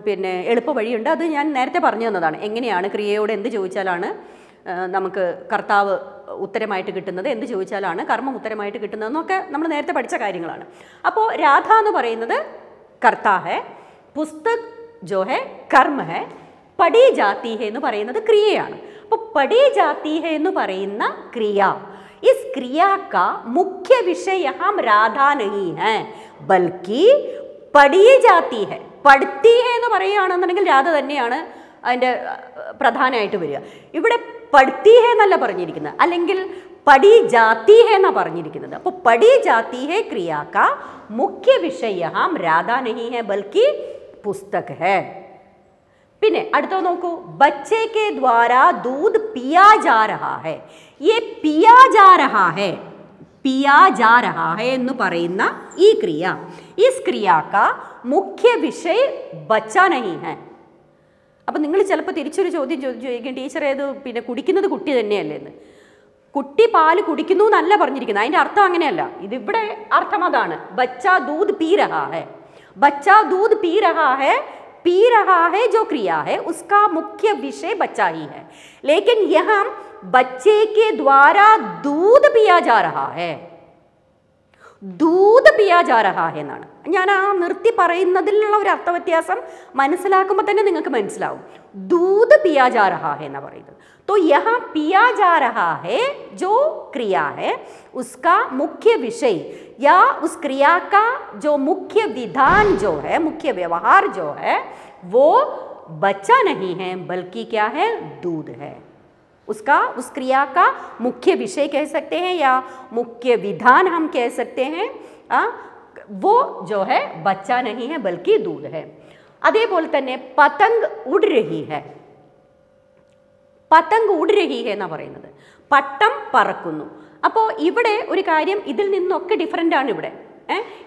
പിന്നെ എളുപ്പ വഴിയുണ്ട്. അത് ഞാൻ നേരത്തെ പറഞ്ഞു തന്നതാണ്. എങ്ങനെയാണ് ക്രിയയോട് എന്ത് ചോദിച്ചാലാണ് നമുക്ക് കർത്താവ് ഉത്തരമായിട്ട് കിട്ടുന്നത്, എന്ത് ചോദിച്ചാലാണ് കർമ്മം ഉത്തരമായിട്ട് കിട്ടുന്നതെന്നൊക്കെ നമ്മൾ നേരത്തെ പഠിച്ച കാര്യങ്ങളാണ്. അപ്പോൾ രാധ എന്ന് പറയുന്നത് കർത്താ ഹെ, പുസ്തക് ജോ ഹെ കർമ്മ ഹെ, പഠി ജാത്തി ഹെ എന്ന് പറയുന്നത് ക്രിയയാണ്. അപ്പോൾ പഠി ജാത്തി ഹെ എന്ന് പറയുന്ന ക്രിയ, इस क्रिया का मुख्य विषय यहाँ राधा नहीं है बल्कि पढ़ी जाती है. പഠിത്തി ഹെ എന്ന് പറയുകയാണെന്നുണ്ടെങ്കിൽ രാധ തന്നെയാണ് അതിൻ്റെ പ്രധാനമായിട്ട് വരിക. ഇവിടെ പഠിത്തി ഹെ എന്നല്ല പറഞ്ഞിരിക്കുന്നത്, അല്ലെങ്കിൽ പഠി ജാത്തി ഹെ എന്നാണ് പറഞ്ഞിരിക്കുന്നത്. അപ്പോൾ പഠി ജാത്തി ഹെ ക്രിയ കാ മുഖ്യ വിഷയ യഹാം രാധാ നഹി ഹെ ബൽക്കി പുസ്തക് ഹെ. പിന്നെ അടുത്ത നോക്കൂ. ബच्चे के द्वारा दूध पिया जा रहा है. ये पिया जा रहा है, पिया जा रहा है എന്ന് പറയുന്ന ഈ ക്രിയ, इस क्रिया का मुख्य विषय बच्चा नहीं है. അപ്പം നിങ്ങൾ ചിലപ്പോൾ തിരിച്ചൊരു ചോദ്യം ചോദിക്കും, ടീച്ചർ ഏത് പിന്നെ കുടിക്കുന്നത് കുട്ടി തന്നെയല്ലേ എന്ന്. കുട്ടി പാല് കുടിക്കുന്നു എന്നല്ല പറഞ്ഞിരിക്കുന്നത്, അതിൻ്റെ അർത്ഥം അങ്ങനെയല്ല. ഇതിവിടെ അർത്ഥം അതാണ്. ബच्चा दूध पी रहा है, बच्चा दूध पी रहा है, पी रहा है जो क्रिया है उसका मुख्य विषय बच्चा ही है. लेकिन यहाँ बच्चे के द्वारा दूध पिया जा रहा है, दूध पिया जा रहा है എന്നാണ്. ഞാൻ ആ നിർത്തി പറയുന്നതിലുള്ള ഒരു അർത്ഥവ്യത്യാസം മനസ്സിലാക്കുമ്പോൾ തന്നെ നിങ്ങൾക്ക് മനസ്സിലാവും. दूध पिया जा रहा है എന്നാണ് പറയുന്നത്. तो यहाँ पिया जा रहा है जो क्रिया है उसका मुख्य विषय या उस क्रिया का जो मुख्य विधान जो है, मुख्य व्यवहार जो है, वो बच्चा नहीं है बल्कि क्या है, दूध है. उसका उस क्रिया का मुख्य विषय कह सकते हैं या मुख्य विधान हम कह सकते हैं. वो जो है बच्चा नहीं है बल्कि दूध है. അതേപോലെ തന്നെ പതംഗ് ഉഡ് രഹി ഹെ. പതംഗ് ഉഡ് രഹി ഹെ എന്നാണ് പറയുന്നത്. പട്ടം പറക്കുന്നു. അപ്പോൾ ഇവിടെ ഒരു കാര്യം ഇതിൽ നിന്നൊക്കെ ഡിഫറൻ്റ് ആണ്.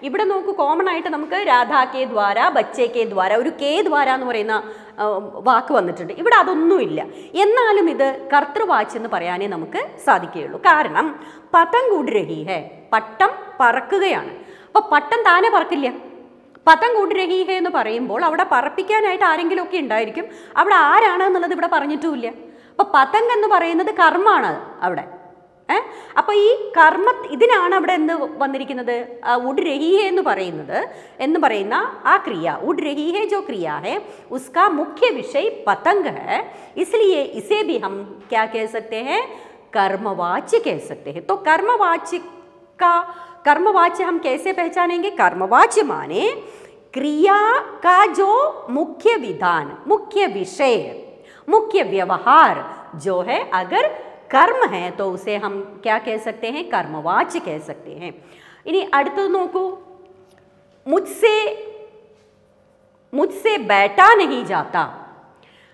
ഇവിടെ നോക്കൂ, കോമൺ ആയിട്ട് നമുക്ക് രാധാ കെ ദ്വാര, ബच्चे കെ ദ്വാര, ഒരു കെ ദ്വാര എന്ന് പറയുന്ന വാക്ക് വന്നിട്ടുണ്ട്. ഇവിടെ അതൊന്നുമില്ല. എന്നാലും ഇത് കർത്തൃവാച്യം എന്ന് പറയാനേ നമുക്ക് സാധിക്കുകയുള്ളൂ. കാരണം പതംഗ് ഉഡ് രഹി ഹെ, പട്ടം പറക്കുകയാണ്. അപ്പോൾ പട്ടം താനെ പറക്കില്ല. പതംഗ് ഉഡ് രഹി ഹെ എന്ന് പറയുമ്പോൾ അവിടെ പറപ്പിക്കാനായിട്ട് ആരെങ്കിലുമൊക്കെ ഉണ്ടായിരിക്കും. അവിടെ ആരാണ് എന്നുള്ളത് ഇവിടെ പറഞ്ഞിട്ടുമില്ല. അപ്പോൾ പതംഗ് എന്ന് പറയുന്നത് കർമ്മമാണ് അവിടെ. അപ്പോൾ ഈ കർമ്മ ഇതിനാണ് അവിടെ എന്ത് വന്നിരിക്കുന്നത്, ഉഡ് രഹി ഹെ എന്ന് പറയുന്ന ആ ക്രിയ, ഉഡ് രഹി ഹെ जो क्रिया है उसका मुख्य विषय पतंग है. इसलिए इसे भी हम क्या कह सकते हैं, कर्मवाच्य कह सकते हैं. तो कर्मवाच्य हम कैसे पहचानेंगे, कर्मवाच्य माने क्रिया का जो मुख्य विधान, मुख्य विषय, मुख्य व्यवहार जो है अगर कर्म है तो उसे हम क्या कह सकते हैं, कर्मवाच्य कह सकते हैं. इन्हीं അടുത്തത് നോക്കൂ. मुझसे बैठा नहीं जाता,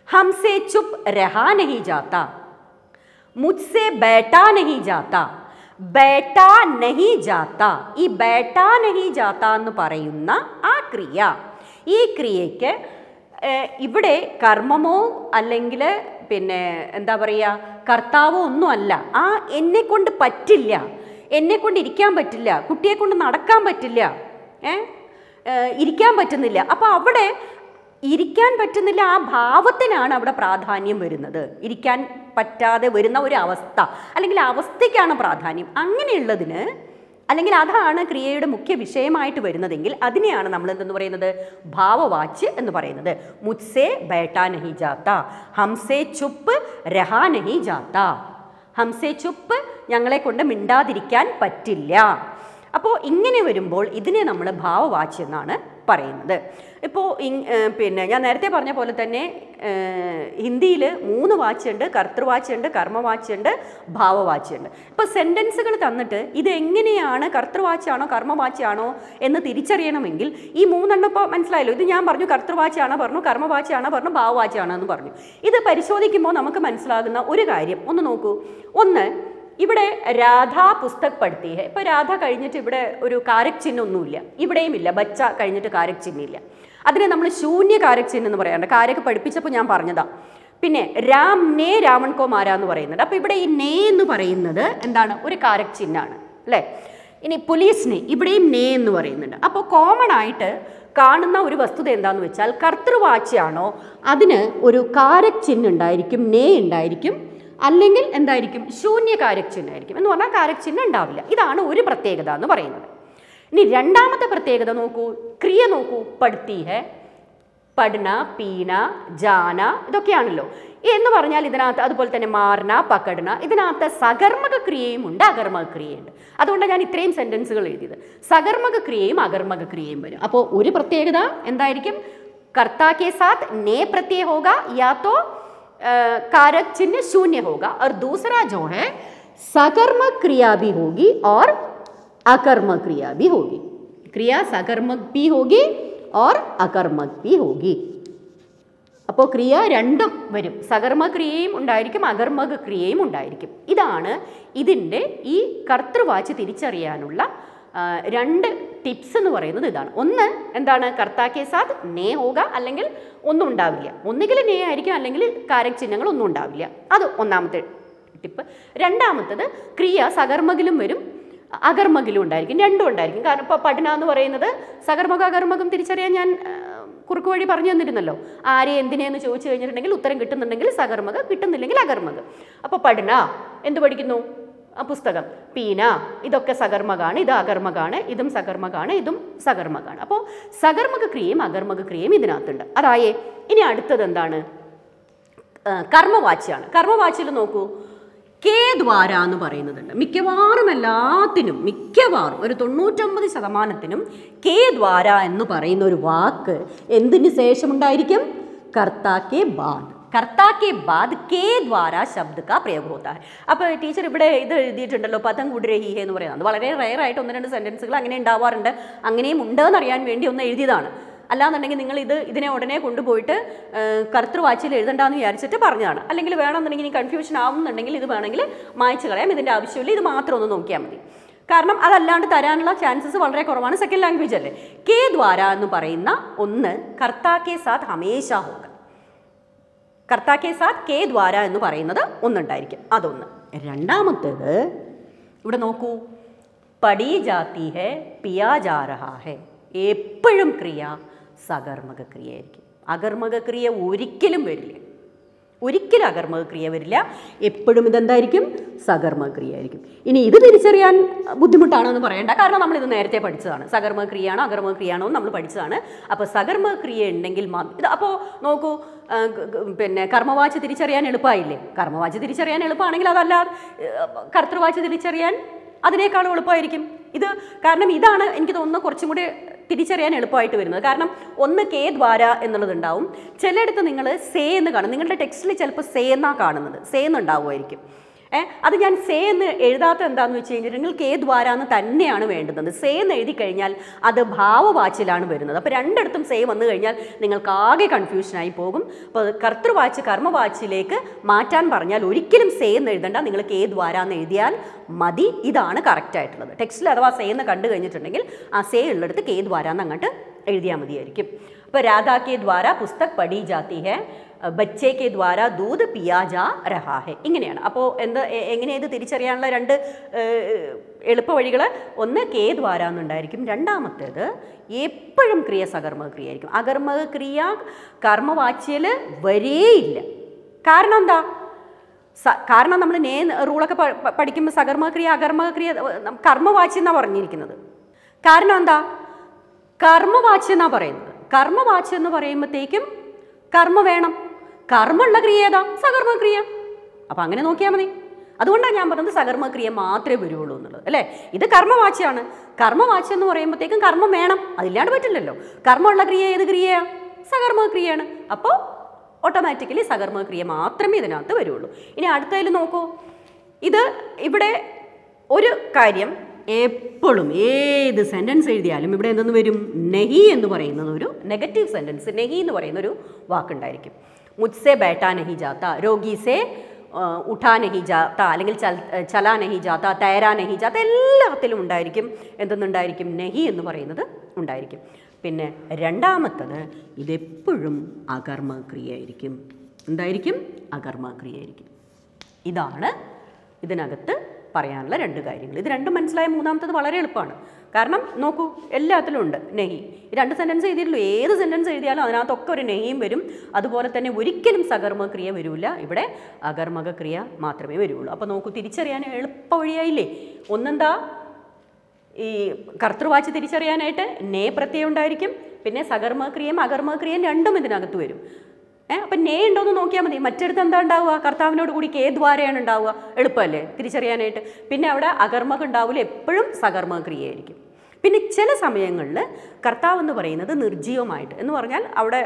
हमसे चुप रहा नहीं जाता. मुझसे बैठा नहीं जाता, बैठा नहीं जाता. ഈ बैठा नहीं जाता എന്ന് പറയുന്ന ആ ക്രിയ, ഈ ക്രിയയ്ക്ക് ഇവിടെ കർമ്മമോ അല്ലെങ്കിൽ പിന്നെ എന്താ പറയുക കർത്താവോ ഒന്നുമല്ല. ആ എന്നെക്കൊണ്ട് പറ്റില്ല, എന്നെക്കൊണ്ട് ഇരിക്കാൻ പറ്റില്ല, കുട്ടിയെ കൊണ്ട് നടക്കാൻ പറ്റില്ല, ഇരിക്കാൻ പറ്റുന്നില്ല. അപ്പോൾ അവിടെ ഇരിക്കാൻ പറ്റുന്നില്ല ആ ഭാവത്തിനാണ് അവിടെ പ്രാധാന്യം വരുന്നത്. ഇരിക്കാൻ പറ്റാതെ വരുന്ന ഒരു അവസ്ഥ അല്ലെങ്കിൽ അവസ്ഥയ്ക്കാണ് പ്രാധാന്യം. അങ്ങനെയുള്ളതിന് അല്ലെങ്കിൽ അതാണ് ക്രിയയുടെ മുഖ്യ വിഷയമായിട്ട് വരുന്നതെങ്കിൽ അതിനെയാണ് നമ്മൾ എന്തെന്ന് പറയുന്നത്, ഭാവവാച്യ എന്ന് പറയുന്നത്. മുജ്സേ ബൈഠാ നഹി ജാത്താ, ഹംസേ ചുപ്പ് രഹാ നഹി ജാത്താ. ഹംസേ ചുപ്പ്, ഞങ്ങളെ കൊണ്ട് മിണ്ടാതിരിക്കാൻ പറ്റില്ല. അപ്പോൾ ഇങ്ങനെ വരുമ്പോൾ ഇതിനെ നമ്മൾ ഭാവവാച്യം എന്നാണ് പറയുന്നത്. ഇപ്പോൾ പിന്നെ ഞാൻ നേരത്തെ പറഞ്ഞ പോലെ തന്നെ ഹിന്ദിയിൽ 3 വാച്യമുണ്ട്. കർത്തൃവാച്യമുണ്ട്, കർമ്മവാച്യമുണ്ട്, ഭാവവാച്യമുണ്ട്. ഇപ്പോൾ സെൻറ്റൻസുകൾ തന്നിട്ട് ഇത് എങ്ങനെയാണ് കർത്തൃവാച്യമാണോ കർമ്മവാച്യമാണോ എന്ന് തിരിച്ചറിയണമെങ്കിൽ ഈ 3 എണ്ണം ഇപ്പോൾ മനസ്സിലായല്ലോ. ഇത് ഞാൻ പറഞ്ഞു കർത്തൃവാച്യമാണോ പറഞ്ഞു, കർമ്മവാച്യമാണോ പറഞ്ഞു, ഭാവവാച്യമാണോ എന്ന് പറഞ്ഞു. ഇത് പരിശോധിക്കുമ്പോൾ നമുക്ക് മനസ്സിലാകുന്ന ഒരു കാര്യം ഒന്ന് നോക്കൂ. ഒന്ന്, ഇവിടെ രാധ പുസ്തക് പഠിത്തി ഹെ. ഇപ്പോൾ രാധ കഴിഞ്ഞിട്ട് ഇവിടെ ഒരു കാരക് ചിഹ്നം ഒന്നുമില്ല, ഇവിടെയും ഇല്ല. ബച്ച കഴിഞ്ഞിട്ട് കാരക് ചിഹ്നം ഇല്ല. അതിനെ നമ്മൾ ശൂന്യ കാരക് ചിഹ്നം എന്ന് പറയാറുണ്ട്. കാരക് പഠിപ്പിച്ചപ്പോൾ ഞാൻ പറഞ്ഞതാ. പിന്നെ രാം നേ രാവൺ കോ മാര എന്ന് പറയുന്നുണ്ട്. അപ്പോൾ ഇവിടെ ഈ നേ എന്ന് പറയുന്നത് എന്താണ്, ഒരു കാരക് ചിഹ്നമാണ് അല്ലേ. ഇനി പോലീസിനെ ഇവിടെയും നേ എന്ന് പറയുന്നുണ്ട്. അപ്പോൾ കോമൺ ആയിട്ട് കാണുന്ന ഒരു വസ്തുത എന്താണെന്ന് വെച്ചാൽ കർത്തൃവാച്യാണോ അതിന് ഒരു കാരക് ചിഹ്നം ഉണ്ടായിരിക്കും, നേ ഉണ്ടായിരിക്കും, അല്ലെങ്കിൽ എന്തായിരിക്കും, ശൂന്യ കാരക് ചിഹ്നമായിരിക്കും. എന്ന് പറഞ്ഞാൽ കാരക് ചിഹ്നം ഉണ്ടാവില്ല. ഇതാണ് ഒരു പ്രത്യേകത എന്ന് പറയുന്നത്. ഇനി രണ്ടാമത്തെ പ്രത്യേകത നോക്കൂ, ക്രിയ നോക്കൂ. പഠിത്തി ഹെ, പഠന, പീന, ജാന, ഇതൊക്കെയാണല്ലോ എന്ന് പറഞ്ഞാൽ ഇതിനകത്ത് അതുപോലെ തന്നെ മാർന, പക്കടന, ഇതിനകത്ത് സകർമ്മക ക്രിയയും ഉണ്ട്, അകർമ്മക ക്രിയയുണ്ട്. അതുകൊണ്ടാണ് ഞാൻ ഇത്രയും സെൻറ്റൻസുകൾ എഴുതിയത്. സകർമ്മക ക്രിയയും അകർമ്മക ക്രിയയും വരും. അപ്പോൾ ഒരു പ്രത്യേകത എന്തായിരിക്കും, कर्ता के साथ ने प्रत्यय होगा या तो कारक चिन्ह शून्य होगा, और दूसरा जो है सकर्मक क्रिया भी होगी और अकर्मक क्रिया भी होगी. क्रिया सकर्मक भी होगी और अकर्मक भी होगी. അപ്പോൾ ക്രിയ രണ്ടും വരും, സകർമ്മ ക്രിയയും ഉണ്ടായിരിക്കും, അകർമ്മക ക്രിയയും ഉണ്ടായിരിക്കും. ഇതാണ് ഇതിൻ്റെ ഈ കർത്തൃവാച്യ തിരിച്ചറിയാനുള്ള രണ്ട് ടിപ്സ് എന്ന് പറയുന്നത്. ഇതാണ്. ഒന്ന് എന്താണ്, കർത്താക്കെ സാത്ത് നേ ഹോക, അല്ലെങ്കിൽ ഒന്നും ഉണ്ടാവില്ല. ഒന്നുകിൽ നേ ആയിരിക്കും, അല്ലെങ്കിൽ കാരക് ചിഹ്നങ്ങൾ ഒന്നും ഉണ്ടാവില്ല. അത് ഒന്നാമത്തെ ടിപ്പ്. രണ്ടാമത്തത് ക്രിയ സകർമ്മകിലും വരും, അകർമ്മകിലും ഉണ്ടായിരിക്കും, രണ്ടും ഉണ്ടായിരിക്കും. കാരണം ഇപ്പോൾ പഠന എന്ന് പറയുന്നത് സകർമ്മക അകർമ്മകം തിരിച്ചറിയാൻ ഞാൻ കുറുക്ക് വഴി പറഞ്ഞു തന്നിരുന്നല്ലോ. ആരെ എന്തിനെന്ന് ചോദിച്ചു കഴിഞ്ഞിട്ടുണ്ടെങ്കിൽ ഉത്തരം കിട്ടുന്നുണ്ടെങ്കിൽ സകർമ്മക, കിട്ടുന്നില്ലെങ്കിൽ അകർമ്മക. അപ്പോൾ പഠന എന്ത് പഠിക്കുന്നു, പുസ്തകം. പീന ഇതൊക്കെ സകർമ്മകാണ്, ഇത് അകർമ്മകാണ്, ഇതും സകർമ്മകാണ്, ഇതും സകർമ്മകാണ്. അപ്പോൾ സകർമ്മക ക്രിയയും അകർമ്മക ക്രിയയും ഇതിനകത്തുണ്ട്. അതായേ ഇനി അടുത്തത് എന്താണ്, കർമ്മവാച്യാണ്. കർമ്മവാച്യത്തിൽ നോക്കൂ, കേ ദ്വാര എന്ന് പറയുന്നതുണ്ട്. മിക്കവാറും എല്ലാത്തിനും, മിക്കവാറും ഒരു 99% കേ ദ്വാര എന്ന് പറയുന്ന ഒരു വാക്ക് എന്തിന് ശേഷമുണ്ടായിരിക്കും, കർത്താക്കെ ബാദ്. കർത്താക്കെ ബാദ് കേ ദ്വാര ശബ്ദ കാ പ്രയോഗ ഹോത്താ ഹൈ. അപ്പോൾ ടീച്ചർ ഇവിടെ ഇത് എഴുതിയിട്ടുണ്ടല്ലോ, പദം കൂടി രഹി ഹേ എന്ന് പറയുന്നത്. അത് വളരെ റയറായിട്ട് 1-2 സെൻറ്റൻസുകൾ അങ്ങനെ ഉണ്ടാവാറുണ്ട്. അങ്ങനെയും ഉണ്ടെന്ന് അറിയാൻ വേണ്ടി ഒന്ന് എഴുതിയതാണ്. അല്ലാന്നുണ്ടെങ്കിൽ നിങ്ങൾ ഇതിനെ ഉടനെ കൊണ്ടുപോയിട്ട് കർത്തൃവാച്യയിൽ എഴുതണ്ടെന്ന് വിചാരിച്ചിട്ട് പറഞ്ഞതാണ്. അല്ലെങ്കിൽ വേണമെന്നുണ്ടെങ്കിൽ ഇനി കൺഫ്യൂഷൻ ആവുന്നുണ്ടെങ്കിൽ ഇത് വേണമെങ്കിൽ മായ്ച്ചു കളയാം, ഇതിൻ്റെ ആവശ്യമില്ല, ഇത് മാത്രം ഒന്ന് നോക്കിയാൽ മതി. കാരണം അതല്ലാണ്ട് തരാനുള്ള ചാൻസസ് വളരെ കുറവാണ്, സെക്കൻഡ് ലാംഗ്വേജ് അല്ലേ. കേ ദ്വാര എന്ന് പറയുന്ന ഒന്ന് കർത്താക്കെ സാത്ത് ഹമേശ ഹോക. കർത്താക്കെ സാത്ത് കേ ദ്വാര എന്ന് പറയുന്നത് ഒന്നുണ്ടായിരിക്കും, അതൊന്ന്. രണ്ടാമത്തേത് ഇവിടെ നോക്കൂ, പടി ജാത്തി ഹെ പിയാ ജാ രഹാ ഹെ. എപ്പോഴും ക്രിയ സകർമ്മക ക്രിയ ആയിരിക്കും. അകർമ്മക ക്രിയ ഒരിക്കലും വരില്ല, ഒരിക്കലും അകർമ്മക ക്രിയ വരില്ല. എപ്പോഴും ഇതെന്തായിരിക്കും, സകർമ്മക ക്രിയ ആയിരിക്കും. ഇനി ഇത് തിരിച്ചറിയാൻ ബുദ്ധിമുട്ടാണോ എന്ന് പറയേണ്ട, കാരണം നമ്മളിത് നേരത്തെ പഠിച്ചതാണ്. സകർമ്മക ക്രിയയാണോ അകർമ്മക ക്രിയയാണോ എന്ന് നമ്മൾ പഠിച്ചതാണ്. അപ്പോൾ സകർമ്മക ക്രിയ ഉണ്ടെങ്കിൽ ഇത് അപ്പോൾ നോക്കൂ, പിന്നെ കർമ്മവാച്യ തിരിച്ചറിയാൻ എളുപ്പമായില്ലേ. കർമ്മവാച്യ തിരിച്ചറിയാൻ എളുപ്പമാണെങ്കിൽ അതല്ല കർത്തൃവാച്യ തിരിച്ചറിയാൻ അതിനേക്കാളും എളുപ്പമായിരിക്കും ഇത്. കാരണം ഇതാണ് എനിക്ക് തോന്നുന്നു കുറച്ചും കൂടി തിരിച്ചറിയാൻ എളുപ്പമായിട്ട് വരുന്നത്. കാരണം ഒന്ന് കേ ദ്വാര എന്നുള്ളതുണ്ടാവും, ചിലയിടത്ത് നിങ്ങൾ സേ എന്ന് കാണും. നിങ്ങളുടെ ടെക്സ്റ്റിൽ ചിലപ്പോൾ സേ എന്നാണ് കാണുന്നത്, സേ എന്നുണ്ടാവുമായിരിക്കും. അത് ഞാൻ സേ എന്ന് എഴുതാത്ത എന്താണെന്ന് വെച്ച് കഴിഞ്ഞിട്ടുണ്ടെങ്കിൽ കേ ദ്വാര എന്ന് തന്നെയാണ് വേണ്ടുന്നത്. സേ എന്ന് എഴുതി കഴിഞ്ഞാൽ അത് ഭാവവാച്യയിലാണ് വരുന്നത്. അപ്പോൾ രണ്ടിടത്തും സേ വന്നു കഴിഞ്ഞാൽ നിങ്ങൾക്ക് ആകെ കൺഫ്യൂഷനായി പോകും. അപ്പോൾ കർത്തൃവാച്യ കർമ്മവാച്യയിലേക്ക് മാറ്റാൻ പറഞ്ഞാൽ ഒരിക്കലും സേ എന്ന് എഴുതണ്ട, നിങ്ങൾ കേ ദ്വാര എന്ന് എഴുതിയാൽ മതി. ഇതാണ് കറക്റ്റ് ആയിട്ടുള്ളത്. ടെക്സ്റ്റിൽ അഥവാ സേ എന്ന് കണ്ടു കഴിഞ്ഞിട്ടുണ്ടെങ്കിൽ ആ സേ ഉള്ളിടത്ത് കേ ദ്വാര എന്ന് അങ്ങോട്ട് എഴുതിയാൽ മതിയായിരിക്കും. അപ്പോൾ രാധാ കേ ദ്വാര പുസ്തക് പഠി ജാത്തി ഹെ, ബച്ചേ കെ ദ്വാര ദൂത് പിയാ ജാ രഹാ ഹെ. ഇങ്ങനെയാണ്. അപ്പോൾ എങ്ങനെയാണ് ഇത് തിരിച്ചറിയാനുള്ള രണ്ട് എളുപ്പ വഴികൾ, ഒന്ന് കേ ദ്വാര എന്നുണ്ടായിരിക്കും, രണ്ടാമത്തേത് എപ്പോഴും ക്രിയ സകർമ്മക ക്രിയ ആയിരിക്കും. അകർമ്മക ക്രിയ കർമ്മവാച്യയിൽ വരേയില്ല. കാരണം എന്താ, കാരണം നമ്മൾ നേ റൂളൊക്കെ പഠിക്കുമ്പോൾ സകർമ്മക്രിയ അകർമ്മക്രിയ കർമ്മവാച്യം എന്നാണ് പറഞ്ഞിരിക്കുന്നത്. കാരണം എന്താ? കർമ്മവാച്യം എന്നാണ് പറയുന്നത്. കർമ്മവാച്യം എന്ന് പറയുമ്പോഴത്തേക്കും കർമ്മ വേണം. കർമ്മമുള്ള ക്രിയ ഏതാ? സകർമ്മക്രിയ. അപ്പം അങ്ങനെ നോക്കിയാൽ മതി. അതുകൊണ്ടാണ് ഞാൻ പറഞ്ഞത് സകർമ്മക്രിയ മാത്രമേ വരുള്ളൂ എന്നുള്ളത്, അല്ലേ? ഇത് കർമ്മവാച്യമാണ്. കർമ്മവാച്യം എന്ന് പറയുമ്പോഴത്തേക്കും കർമ്മം വേണം, അതില്ലാണ്ട് പറ്റില്ലല്ലോ. കർമ്മമുള്ള ക്രിയ ഏത് ക്രിയയാണ്? സകർമ്മക്രിയയാണ്. അപ്പോൾ ഓട്ടോമാറ്റിക്കലി സകർമ്മക്രിയ മാത്രമേ ഇതിനകത്ത് വരുള്ളൂ. ഇനി അടുത്തതിൽ നോക്കൂ. ഇത് ഇവിടെ ഒരു കാര്യം എപ്പോഴും ഏത് സെൻറ്റൻസ് എഴുതിയാലും ഇവിടെ എന്തെന്ന് വരും? നെഹി എന്ന് പറയുന്നത് ഒരു നെഗറ്റീവ് സെൻറ്റൻസ്. നെഹി എന്ന് പറയുന്ന ഒരു വാക്കുണ്ടായിരിക്കും. മുജ്സെ ബൈഠാ നഹി ജാത്ത, രോഗി സെ ഉഠാ നഹി ജാത്ത, അല്ലെങ്കിൽ ചലാ നഹി ജാത്ത, തൈരാ നഹി ജാത്ത, എല്ലാത്തിലും ഉണ്ടായിരിക്കും എന്തെന്നുണ്ടായിരിക്കും? നെഹി എന്ന് പറയുന്നത് ഉണ്ടായിരിക്കും. പിന്നെ രണ്ടാമത്തത് ഇതെപ്പോഴും അകർമ്മക്രിയ ആയിരിക്കും. എന്തായിരിക്കും? അകർമ്മക്രിയ ആയിരിക്കും. ഇതാണ് ഇതിനകത്ത് പറയാനുള്ള രണ്ട് കാര്യങ്ങൾ. ഇത് രണ്ടും മനസ്സിലായ മൂന്നാമത്തത് വളരെ എളുപ്പമാണ്. കാരണം നോക്കൂ, എല്ലാത്തിലും ഉണ്ട് നെഹി. രണ്ട് സെൻറ്റൻസ് എഴുതിയിട്ടുള്ളൂ. ഏത് സെൻറ്റൻസ് എഴുതിയാലും അതിനകത്തൊക്കെ ഒരു നെഹിയും വരും. അതുപോലെ തന്നെ ഒരിക്കലും സകർമ്മക്രിയ വരില്ല. ഇവിടെ അകർമ്മക്രിയ മാത്രമേ വരുള്ളൂ. അപ്പോൾ നോക്കൂ, തിരിച്ചറിയാൻ എളുപ്പ വഴിയായില്ലേ? ഒന്നെന്താ? ഈ കർത്തൃവാച്യം തിരിച്ചറിയാനായിട്ട് നേ പ്രത്യയം ഉണ്ടായിരിക്കും. പിന്നെ സകർമ്മക്രിയയും അകർമ്മക്രിയയും രണ്ടും ഇതിനകത്ത് വരും. അപ്പം നേ ഉണ്ടോയെന്ന് നോക്കിയാൽ മതി. മറ്റടുത്ത് എന്താ ഉണ്ടാവുക? കർത്താവിനോട് കൂടി കേ ദ്വാരയാണ് ഉണ്ടാവുക. എളുപ്പമല്ലേ തിരിച്ചറിയാനായിട്ട്? പിന്നെ അവിടെ അകർമ്മകം ഉണ്ടാവില്ല, എപ്പോഴും സകർമ്മക്രിയയായിരിക്കും. പിന്നെ ചില സമയങ്ങളിൽ കർത്താവ് എന്ന് പറയുന്നത് നിർജ്ജീവമായിട്ട് എന്ന് പറഞ്ഞാൽ അവിടെ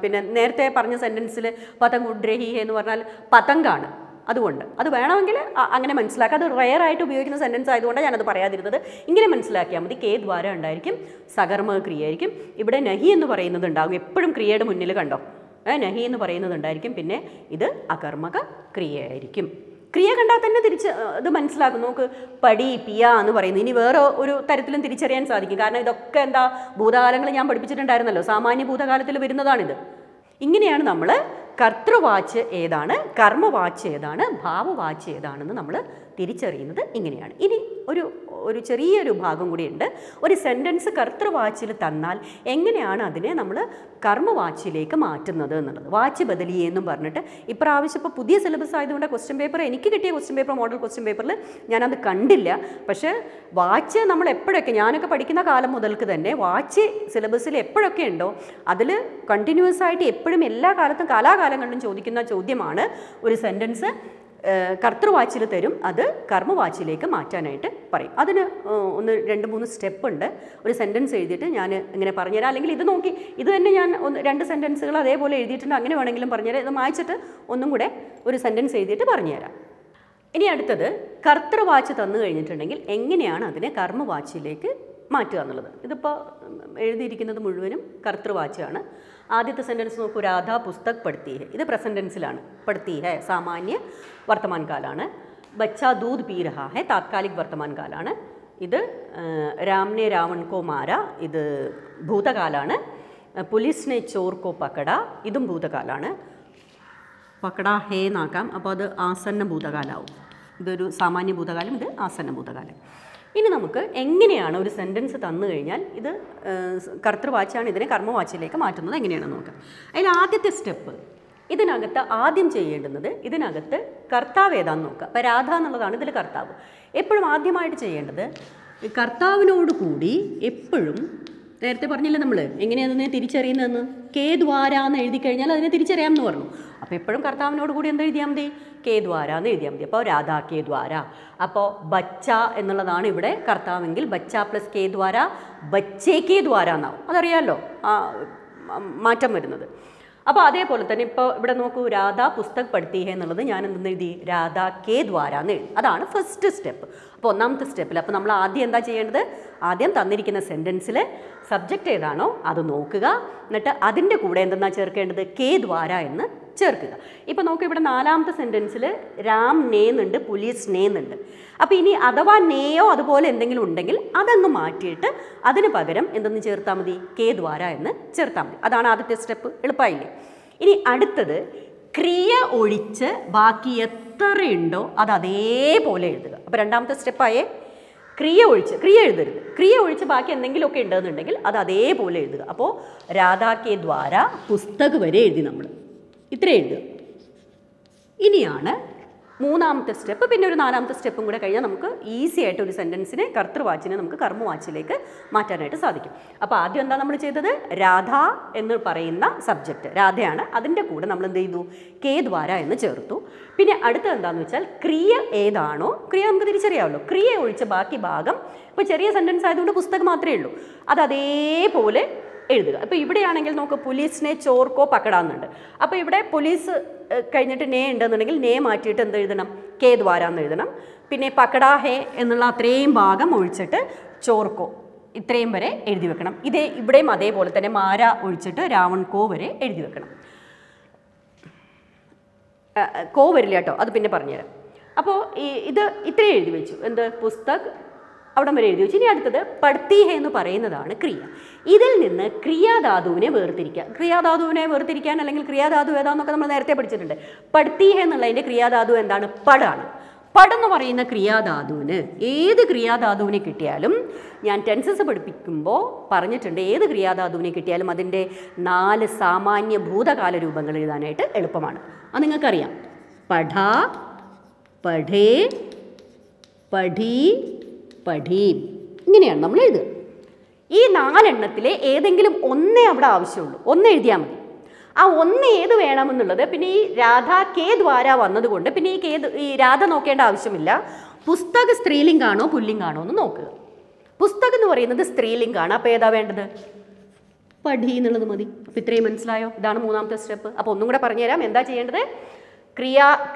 പിന്നെ നേരത്തെ പറഞ്ഞ സെൻറ്റൻസിൽ പതംഗുഡ്രഹി എന്ന് പറഞ്ഞാൽ പതങ്കാണ്. അതുകൊണ്ട് അത് വേണമെങ്കിൽ അങ്ങനെ മനസ്സിലാക്കുക. അത് റെയറായിട്ട് ഉപയോഗിക്കുന്ന സെൻറ്റൻസ് ആയതുകൊണ്ട് ഞാനത് പറയാതിരുന്നത്. ഇങ്ങനെ മനസ്സിലാക്കിയാൽ മതി. കേ ദ്വാര ഉണ്ടായിരിക്കും, സകർമ്മക്രിയ ആയിരിക്കും. ഇവിടെ നഹി എന്ന് പറയുന്നത് ഉണ്ടാകും, എപ്പോഴും ക്രിയയുടെ മുന്നിൽ കണ്ടോ, നഹി എന്ന് പറയുന്നത് ഉണ്ടായിരിക്കും. പിന്നെ ഇത് അകർമ്മക ക്രിയയായിരിക്കും. ക്രിയ കണ്ടാൽ തന്നെ ഇത് മനസ്സിലാക്കും. നോക്ക്, പടി പിയ എന്ന് പറയുന്നത് ഇനി വേറെ ഒരു തരത്തിലും തിരിച്ചറിയാൻ സാധിക്കും. കാരണം ഇതൊക്കെ എന്താ ഭൂതകാലങ്ങൾ ഞാൻ പഠിപ്പിച്ചിട്ടുണ്ടായിരുന്നല്ലോ. സാമാന്യ ഭൂതകാലത്തിൽ വരുന്നതാണിത്. ഇങ്ങനെയാണ് നമ്മൾ കർത്തൃവാച്യം ഏതാണ്, കർമ്മവാച്യം ഏതാണ്, ഭാവവാച്യം ഏതാണെന്ന് നമ്മൾ തിരിച്ചറിയുന്നത് ഇങ്ങനെയാണ്. ഇനി ഒരു ചെറിയൊരു ഭാഗം കൂടിയുണ്ട്. ഒരു സെൻറ്റൻസ് കർത്തൃവാച്യത്തിൽ തന്നാൽ എങ്ങനെയാണ് അതിനെ നമ്മൾ കർമ്മവാച്യത്തിലേക്ക് മാറ്റുന്നത് എന്നുള്ളത്. വാച്യ ബദലിയെ എന്നും പറഞ്ഞിട്ട് ഇപ്രാവശ്യം ഇപ്പോൾ പുതിയ സിലബസ് ആയതുകൊണ്ട് ക്വസ്റ്റ്യൻ പേപ്പർ, എനിക്ക് കിട്ടിയ ക്വസ്റ്റ്യൻ പേപ്പർ, മോഡൽ ക്വസ്റ്റ്യൻ പേപ്പറിൽ ഞാനത് കണ്ടില്ല. പക്ഷേ വാച്യ നമ്മൾ എപ്പോഴൊക്കെ, ഞാനൊക്കെ പഠിക്കുന്ന കാലം മുതൽക്ക് തന്നെ വാച്യ സിലബസിൽ എപ്പോഴൊക്കെ ഉണ്ടോ അതിൽ കണ്ടിന്യൂസ് ആയിട്ട് എപ്പോഴും എല്ലാ കാലത്തും കാലാകാലങ്ങളിലും ചോദിക്കുന്ന ചോദ്യമാണ്. ഒരു സെൻറ്റൻസ് കർത്തൃവാച്യത്തിൽ തരും, അത് കർമ്മവാച്യത്തിലേക്ക് മാറ്റാനായിട്ട് പറയും. അതിന് 2-3 സ്റ്റെപ്പ് ഉണ്ട്. ഒരു സെൻറ്റൻസ് എഴുതിയിട്ട് ഞാൻ ഇങ്ങനെ പറഞ്ഞുതരാം. അല്ലെങ്കിൽ ഇത് നോക്കി ഇത് തന്നെ ഞാൻ 2 സെൻറ്റൻസുകൾ അതേപോലെ എഴുതിയിട്ടുണ്ട്. അങ്ങനെ വേണമെങ്കിലും പറഞ്ഞുതരാം. ഇത് വായിച്ചിട്ട് ഒന്നും കൂടെ ഒരു സെൻറ്റൻസ് എഴുതിയിട്ട് പറഞ്ഞുതരാം. ഇനി അടുത്തത് കർത്തൃവാച്യം തന്നു കഴിഞ്ഞിട്ടുണ്ടെങ്കിൽ എങ്ങനെയാണ് അതിനെ കർമ്മവാച്യത്തിലേക്ക് മാറ്റുക എന്നുള്ളത്. ഇതിപ്പോൾ എഴുതിയിരിക്കുന്നത് മുഴുവനും കർത്തൃവാച്യമാണ്. ആദ്യത്തെ സെൻറ്റൻസ് നോക്കൂ, രാധ പുസ്തക് പഠിത്തി ഹെ. ഇത് പ്രസൻറ്റ് ടെൻസിലാണ്. പഠിത്തി ഹെ സാമാന്യ വർത്തമാൻ കാലാണ്. ബച്ചാ ദൂധ് പീ രഹാ ഹെ താത്കാലിക് വർത്തമാൻ കാലാണ്. ഇത് രാംനെ രാവൺ കോ മാര, ഇത് ഭൂതകാലാണ്. പുലിസ്നെ ചോർ കോ പക്കട, ഇതും ഭൂതകാലാണ്. പക്കട ഹേ എന്നാക്കാം, അപ്പോൾ അത് ആസന്ന ഭൂതകാലാവും. ഇതൊരു സാമാന്യ ഭൂതകാലം, ഇത് ആസന്ന ഭൂതകാലം. ഇനി നമുക്ക് എങ്ങനെയാണ് ഒരു സെൻറ്റൻസ് തന്നു കഴിഞ്ഞാൽ ഇത് കർത്തൃവാച്യമാണ്, ഇതിനെ കർമ്മവാച്യത്തിലേക്ക് മാറ്റുന്നത് എങ്ങനെയാണെന്ന് നോക്കാം. അതിൽ ആദ്യത്തെ സ്റ്റെപ്പ്, ഇതിനകത്ത് ആദ്യം ചെയ്യേണ്ടുന്നത് ഇതിനകത്ത് കർത്താവ് ഏതാണെന്ന് നോക്കുക. അപ്പോൾ രാധ എന്നുള്ളതാണ് ഇതിൽ കർത്താവ്. എപ്പോഴും ആദ്യമായിട്ട് ചെയ്യേണ്ടത് കർത്താവിനോട് കൂടി എപ്പോഴും, നേരത്തെ പറഞ്ഞില്ലേ നമ്മൾ എങ്ങനെയാണെന്ന് തിരിച്ചറിയുന്നതെന്ന്, കേ ദ്വാര എന്ന് എഴുതി കഴിഞ്ഞാൽ അതിനെ തിരിച്ചറിയാമെന്ന് പറഞ്ഞു. അപ്പോൾ എപ്പോഴും കർത്താവിനോട് കൂടി എന്ത് എഴുതിയാൽ മതി? കേ ദ്വാര എന്ന് എഴുതിയാൽ മതി. അപ്പോൾ രാധാ കേ ദ്വാര. അപ്പോൾ ബച്ച എന്നുള്ളതാണ് ഇവിടെ കർത്താവെങ്കിൽ ബച്ച പ്ലസ് കേ ദ്വാര ബച്ചേ കേ ദ്വാര എന്നാവും. അതറിയാമല്ലോ മാറ്റം വരുന്നത്. അപ്പോൾ അതേപോലെ തന്നെ ഇപ്പോൾ ഇവിടെ നോക്കൂ, രാധ പുസ്തക് പഠിത്തി ഹെ എന്നുള്ളത് ഞാൻ എന്തെന്ന് എഴുതി? രാധാ കേ ദ്വാര എന്ന് എഴുതി. അതാണ് ഫസ്റ്റ് സ്റ്റെപ്പ്. അപ്പോൾ ഒന്നാമത്തെ സ്റ്റെപ്പിൽ അപ്പോൾ നമ്മൾ ആദ്യം എന്താ ചെയ്യേണ്ടത്? ആദ്യം തന്നിരിക്കുന്ന സെൻറ്റൻസിൽ സബ്ജക്റ്റ് ഏതാണോ അത് നോക്കുക. എന്നിട്ട് അതിൻ്റെ കൂടെ എന്തെന്നാ ചേർക്കേണ്ടത്? കേ ദ്വാര എന്ന് ചേർക്കുക. ഇപ്പോൾ നോക്കുക, ഇവിടെ 4ാമത്തെ സെൻറ്റൻസിൽ രാം നേന്നുണ്ട്, പുലീസ് നേന്നുണ്ട്. അപ്പോൾ ഇനി അഥവാ നേയോ അതുപോലെ എന്തെങ്കിലും ഉണ്ടെങ്കിൽ അതങ്ങ് മാറ്റിയിട്ട് അതിന് പകരം എന്തെന്ന് ചേർത്താൽ മതി? കേ ദ്വാര എന്ന് ചേർത്താൽ മതി. അതാണ് ആദ്യത്തെ സ്റ്റെപ്പ്. എളുപ്പമായില്ലേ? ഇനി അടുത്തത് ക്രിയ ഒഴിച്ച് ബാക്കി എത്രയുണ്ടോ അത് അതേപോലെ എഴുതുക. അപ്പോൾ 2ാമത്തെ സ്റ്റെപ്പായേ. ക്രിയ എഴുതരുത്. ക്രിയ ഒഴിച്ച് ബാക്കി എന്തെങ്കിലുമൊക്കെ ഉണ്ടെന്നുണ്ടെങ്കിൽ അത് അതേപോലെ എഴുതുക. അപ്പോൾ രാധാ കേ ദ്വാര പുസ്തക് വരെ എഴുതി നമ്മൾ ഇത്ര എഴുതുക. ഇനിയാണ് മൂന്നാമത്തെ സ്റ്റെപ്പ്, പിന്നെ ഒരു നാലാമത്തെ സ്റ്റെപ്പും കൂടെ കഴിഞ്ഞാൽ നമുക്ക് ഈസി ആയിട്ട് ഒരു സെൻറ്റൻസിനെ കർത്തൃവാച്ചിനെ നമുക്ക് കർമ്മവാച്ചിലേക്ക് മാറ്റാനായിട്ട് സാധിക്കും. അപ്പോൾ ആദ്യം എന്താ നമ്മൾ ചെയ്തത്? രാധ എന്ന് പറയുന്ന സബ്ജക്റ്റ് രാധയാണ്, അതിൻ്റെ കൂടെ നമ്മൾ എന്ത് ചെയ്തു? കേ ദ്വാര എന്ന് ചേർത്തു. പിന്നെ അടുത്തത് എന്താണെന്ന് വെച്ചാൽ ക്രിയ ഏതാണോ, ക്രിയ നമുക്ക് തിരിച്ചറിയാമല്ലോ, ക്രിയ ഒഴിച്ച ബാക്കി ഭാഗം, ഇപ്പോൾ ചെറിയ സെൻറ്റൻസ് ആയതുകൊണ്ട് പുസ്തകം മാത്രമേ ഉള്ളൂ, അത് അതേപോലെ എഴുതുക. അപ്പോൾ ഇവിടെയാണെങ്കിൽ നമുക്ക് പോലീസിനെ ചോർക്കോ പക്കടാന്നുണ്ട്. അപ്പോൾ ഇവിടെ പോലീസ് കഴിഞ്ഞിട്ട് നേ ഉണ്ടെന്നുണ്ടെങ്കിൽ നേ മാറ്റിയിട്ട് എന്ത് എഴുതണം? കേ ദ്വാര എന്ന് എഴുതണം. പിന്നെ പക്കടാ ഹേ എന്നുള്ള അത്രയും ഭാഗം ഒഴിച്ചിട്ട് ചോർക്കോ ഇത്രയും വരെ എഴുതി വെക്കണം. ഇതേ ഇവിടെയും അതേപോലെ തന്നെ മാര ഒഴിച്ചിട്ട് രാവൺ കോ വരെ എഴുതി വെക്കണം. കോ വരില്ല കേട്ടോ, അത് പിന്നെ പറഞ്ഞുതരാം. അപ്പോൾ ഇത് ഇത്രയും എഴുതി വെച്ചു. എന്ത്? പുസ്തക് അവിടം വരെ എഴുതി വെച്ചു. ഇനി അടുത്തത് പഠ്ത്തി ഹേ എന്ന് പറയുന്നതാണ് ക്രിയ. ഇതിൽ നിന്ന് ക്രിയാധാതുവിനെ വേർതിരിക്കുക. ക്രിയാധാതുവിനെ വേർതിരിക്കാൻ അല്ലെങ്കിൽ ക്രിയാധാതു ഏതാണെന്നൊക്കെ നമ്മൾ നേരത്തെ പഠിച്ചിട്ടുണ്ട്. പഠ്ത്തി ഹേ എന്നുള്ളതിൻ്റെ ക്രിയാധാതു എന്താണ്? പടാണ്. പടെന്ന് പറയുന്ന ക്രിയാധാതുവിന് ഏത് ക്രിയാധാതുവിനെ കിട്ടിയാലും ഞാൻ ടെൻസസ് പഠിപ്പിക്കുമ്പോൾ പറഞ്ഞിട്ടുണ്ട്, ഏത് ക്രിയാധാതുവിനെ കിട്ടിയാലും അതിൻ്റെ 4 സാമാന്യ ഭൂതകാല രൂപങ്ങൾ എഴുതാനായിട്ട് എളുപ്പമാണ്. അത് നിങ്ങൾക്കറിയാം. പഠ, പഠേ, പഠി, പഠീം, ഇങ്ങനെയാണ് നമ്മൾ എഴുതുക. ഈ 4 എണ്ണത്തിലെ ഏതെങ്കിലും ഒന്നേ അവിടെ ആവശ്യമുള്ളൂ, ഒന്ന് എഴുതിയാൽ മതി. ആ ഒന്ന് ഏത് വേണമെന്നുള്ളത് പിന്നെ ഈ രാധ കേ ദ്വാര വന്നതുകൊണ്ട് പിന്നെ ഈ രാധ നോക്കേണ്ട ആവശ്യമില്ല. പുസ്തക സ്ത്രീലിംഗാണോ പുല്ലിംഗാണോ എന്ന് നോക്കുക. പുസ്തകം എന്ന് പറയുന്നത് സ്ത്രീലിംഗാണ്, അപ്പോൾ ഏതാ വേണ്ടത്? പഠി എന്നുള്ളത് മതി. അപ്പോൾ ഇത്രയും മനസ്സിലായോ? ഇതാണ് മൂന്നാമത്തെ സ്റ്റെപ്പ്. അപ്പോൾ ഒന്നും കൂടെ പറഞ്ഞുതരാം എന്താ ചെയ്യേണ്ടത്.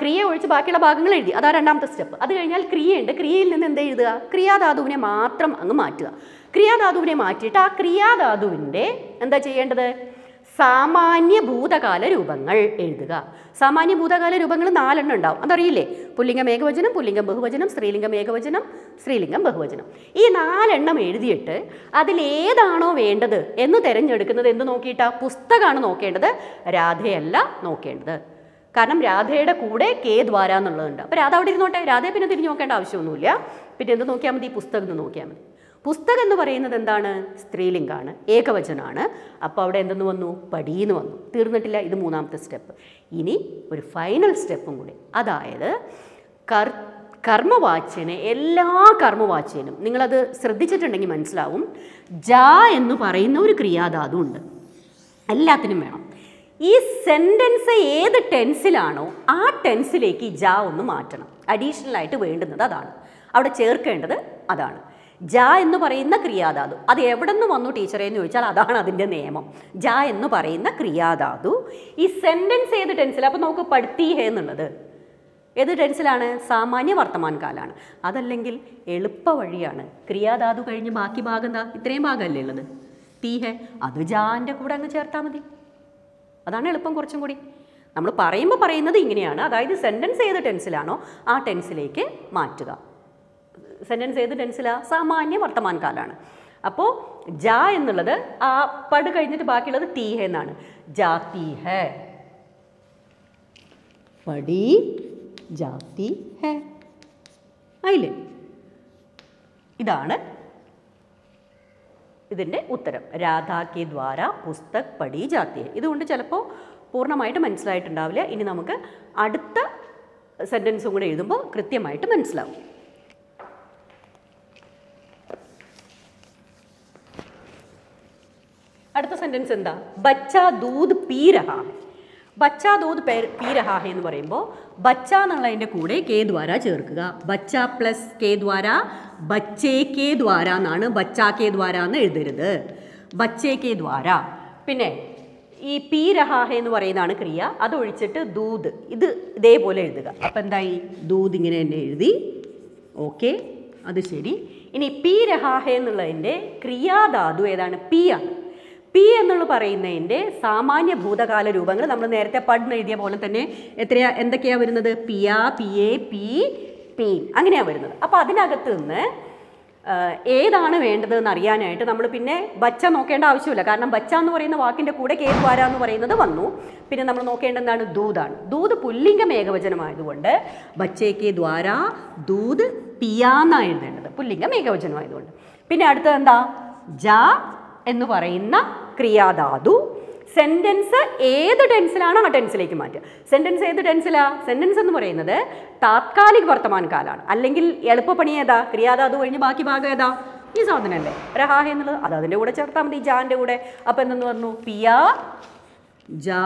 ക്രിയ ഒഴിച്ച് ബാക്കിയുള്ള ഭാഗങ്ങൾ എഴുതി, അതാ രണ്ടാമത്തെ സ്റ്റെപ്പ്. അത് കഴിഞ്ഞാൽ ക്രിയയുണ്ട്, ക്രിയയിൽ നിന്ന് എന്താ എഴുതുക? ക്രിയാധാതുവിനെ മാത്രം അങ്ങ് മാറ്റുക. ക്രിയാധാതുവിനെ മാറ്റിയിട്ട് ആ ക്രിയാധാതുവിൻ്റെ എന്താ ചെയ്യേണ്ടത്? സാമാന്യ ഭൂതകാല രൂപങ്ങൾ എഴുതുക. സാമാന്യ ഭൂതകാല രൂപങ്ങൾ 4 എണ്ണം ഉണ്ടാവും, അതറിയില്ലേ? പുല്ലിംഗം ഏകവചനം, പുല്ലിംഗം ബഹുവചനം, സ്ത്രീലിംഗം ഏകവചനം, സ്ത്രീലിംഗം ബഹുവചനം. ഈ 4 എണ്ണം എഴുതിയിട്ട് അതിലേതാണോ വേണ്ടത് എന്ന് തിരഞ്ഞെടുക്കുന്നത് എന്ത് നോക്കിയിട്ടാ? പുസ്തകമാണ് നോക്കേണ്ടത്, രാധയല്ല നോക്കേണ്ടത്. കാരണം രാധയുടെ കൂടെ കേ ദ്വാര എന്നുള്ളതുണ്ട്. അപ്പോൾ രാധ അവിടെ ഇരുന്നോട്ടെ, രാധയെ പിന്നെ തിരിഞ്ഞു നോക്കേണ്ട ആവശ്യമൊന്നുമില്ല. പിന്നെ എന്ത് നോക്കിയാൽ മതി? പുസ്തകം എന്ന് നോക്കിയാൽ മതി. പുസ്തകം എന്ന് പറയുന്നത് എന്താണ്? സ്ത്രീലിംഗാണ്, ഏകവചനമാണ്. അപ്പോൾ അവിടെ എന്തെന്ന് വന്നു? പടീന്ന് വന്നു. തീർന്നിട്ടില്ല, ഇത് മൂന്നാമത്തെ സ്റ്റെപ്പ്. ഇനി ഒരു ഫൈനൽ സ്റ്റെപ്പും കൂടി, അതായത് കർമ്മവാച്യന്, എല്ലാ കർമ്മവാച്യനും നിങ്ങളത് ശ്രദ്ധിച്ചിട്ടുണ്ടെങ്കിൽ മനസ്സിലാവും, ജ എന്ന് പറയുന്ന ഒരു ക്രിയാധാതു ഉണ്ട്, എല്ലാത്തിനും വേണം. ഈ സെൻറ്റൻസ് ഏത് ടെൻസിലാണോ ആ ടെൻസിലേക്ക് ജ ഒന്ന് മാറ്റണം. അഡീഷണലായിട്ട് വേണ്ടുന്നത് അതാണ്, അവിടെ ചേർക്കേണ്ടത് അതാണ്. ജ എന്ന് പറയുന്ന ക്രിയാധാതു അത് എവിടെ നിന്ന് വന്നു ടീച്ചറെ എന്ന് ചോദിച്ചാൽ അതാണ് അതിൻ്റെ നിയമം. ജ എന്ന് പറയുന്ന ക്രിയാധാതു ഈ സെൻറ്റൻസ് ഏത് ടെൻസിലാണ്? അപ്പോൾ നമുക്ക് പഠ്ത്തി ഹേ എന്നുള്ളത് ഏത് ടെൻസിലാണ്? സാമാന്യ വർത്തമാനകാലാണ്. അതല്ലെങ്കിൽ എളുപ്പ വഴിയാണ്. ക്രിയാധാതു കഴിഞ്ഞ് ബാക്കി ഭാഗം എന്താ? ഇത്രയും ഭാഗമല്ലേ ഉള്ളത്, തീ ഹേ, അത് ജാൻ്റെ കൂടെ അങ്ങ് ചേർത്താൽ മതി. അതാണ് എളുപ്പം കുറച്ചും കൂടി. നമ്മൾ പറയുമ്പോൾ പറയുന്നത് ഇങ്ങനെയാണ്, അതായത് സെൻറ്റൻസ് ഏത് ടെൻസിലാണോ ആ ടെൻസിലേക്ക് മാറ്റുക. സെൻറ്റൻസ് ഏത് ടെൻസിലാണ്? സാമാന്യ വർത്തമാനകാലാണ്. അപ്പോൾ ജ എന്നുള്ളത് ആ പട് കഴിഞ്ഞിട്ട് ബാക്കിയുള്ളത് തീ ഹേ എന്നാണ്. ജാതി ഹേ, പടി ജാതി ഹേ, ആയില്ലേ? ഇതാണ് ഇതിൻ്റെ ഉത്തരം. രാധാ കെ ദ്വാര പുസ്തക് പഠി ജാതി ഹേ. ഇതുകൊണ്ട് ചിലപ്പോൾ പൂർണ്ണമായിട്ട് മനസ്സിലായിട്ടുണ്ടാവില്ല. ഇനി നമുക്ക് അടുത്ത സെൻറ്റൻസും കൂടെ എഴുതുമ്പോൾ കൃത്യമായിട്ട് മനസ്സിലാവും. അടുത്ത സെൻറ്റൻസ് എന്താ? ബച്ച ദൂത് പീ രഹാ ഹൈ. ബച്ച ദൂത് പീ രഹാ ഹൈ എന്ന് പറയുമ്പോൾ ബച്ച എന്നുള്ളതിൻ്റെ കൂടെ കേ ദ്വാര ചേർക്കുക. ബച്ച പ്ലസ് കേ ദ്വാര ബച്ചേ കേ ദ്വാര എന്നാണ്, ബച്ച കേ ദ്വാര എന്ന് എഴുതരുത്, ബച്ചേ കേ ദ്വാര. പിന്നെ ഈ പീ രഹാ ഹൈ എന്ന് പറയുന്നതാണ് ക്രിയ, അതൊഴിച്ചിട്ട് ദൂത് ഇത് ഇതേപോലെ എഴുതുക. അപ്പം എന്തായി? ദൂത് ഇങ്ങനെ തന്നെ എഴുതി. ഓക്കെ, അത് ശരി. ഇനി പീ രഹാ ഹൈ എന്നുള്ളതിൻ്റെ ക്രിയാധാതു ഏതാണ്? പി ആണ്. പി എന്നുള്ള പറയുന്നതിൻ്റെ സാമാന്യ ഭൂതകാല രൂപങ്ങൾ നമ്മൾ നേരത്തെ പഠനം എഴുതിയ പോലെ തന്നെ എന്തൊക്കെയാണ് വരുന്നത്? പിയ, പിയെ, പി, പി, അങ്ങനെയാണ് വരുന്നത്. അപ്പോൾ അതിനകത്ത് നിന്ന് ഏതാണ് വേണ്ടതെന്ന് അറിയാനായിട്ട് നമ്മൾ പിന്നെ ബച്ച നോക്കേണ്ട ആവശ്യമില്ല. കാരണം ബച്ച എന്ന് പറയുന്ന വാക്കിൻ്റെ കൂടെ കേ ദ്വാര എന്ന് പറയുന്നത് വന്നു. പിന്നെ നമ്മൾ നോക്കേണ്ട എന്താണ്? ദൂതാണ്. ദൂത് പുല്ലിംഗം ഏകവചനമായതുകൊണ്ട് ബച്ചേക്ക് ദ്വാര ദൂത് പിയാന്നാണ് എഴുതേണ്ടത്, പുല്ലിംഗം ഏകവചനമായതുകൊണ്ട്. പിന്നെ അടുത്തത് എന്താ? ജ എന്ന് പറയുന്ന ക്രിയാധാതു സെൻറ്റൻസ് ഏത് ടെൻസിലാണോ ആ ടെൻസിലേക്ക് മാറ്റുക. സെൻറ്റൻസ് ഏത് ടെൻസിലാണ്? സെൻറ്റൻസ് എന്ന് പറയുന്നത് താത്കാലിക വർത്തമാന കാലമാണ്. അല്ലെങ്കിൽ എളുപ്പപ്പണി ഏതാ? ക്രിയാധാതു കഴിഞ്ഞ് ബാക്കി ഭാഗം ഏതാ? ഈ സാധനമല്ലേ രഹാ ഹെ എന്നുള്ളത്. അത് അതിൻ്റെ കൂടെ ചേർത്താൽ മതി, ജാൻ്റെ കൂടെ. അപ്പോൾ എന്തെന്ന് പറഞ്ഞു? പിയ ജാ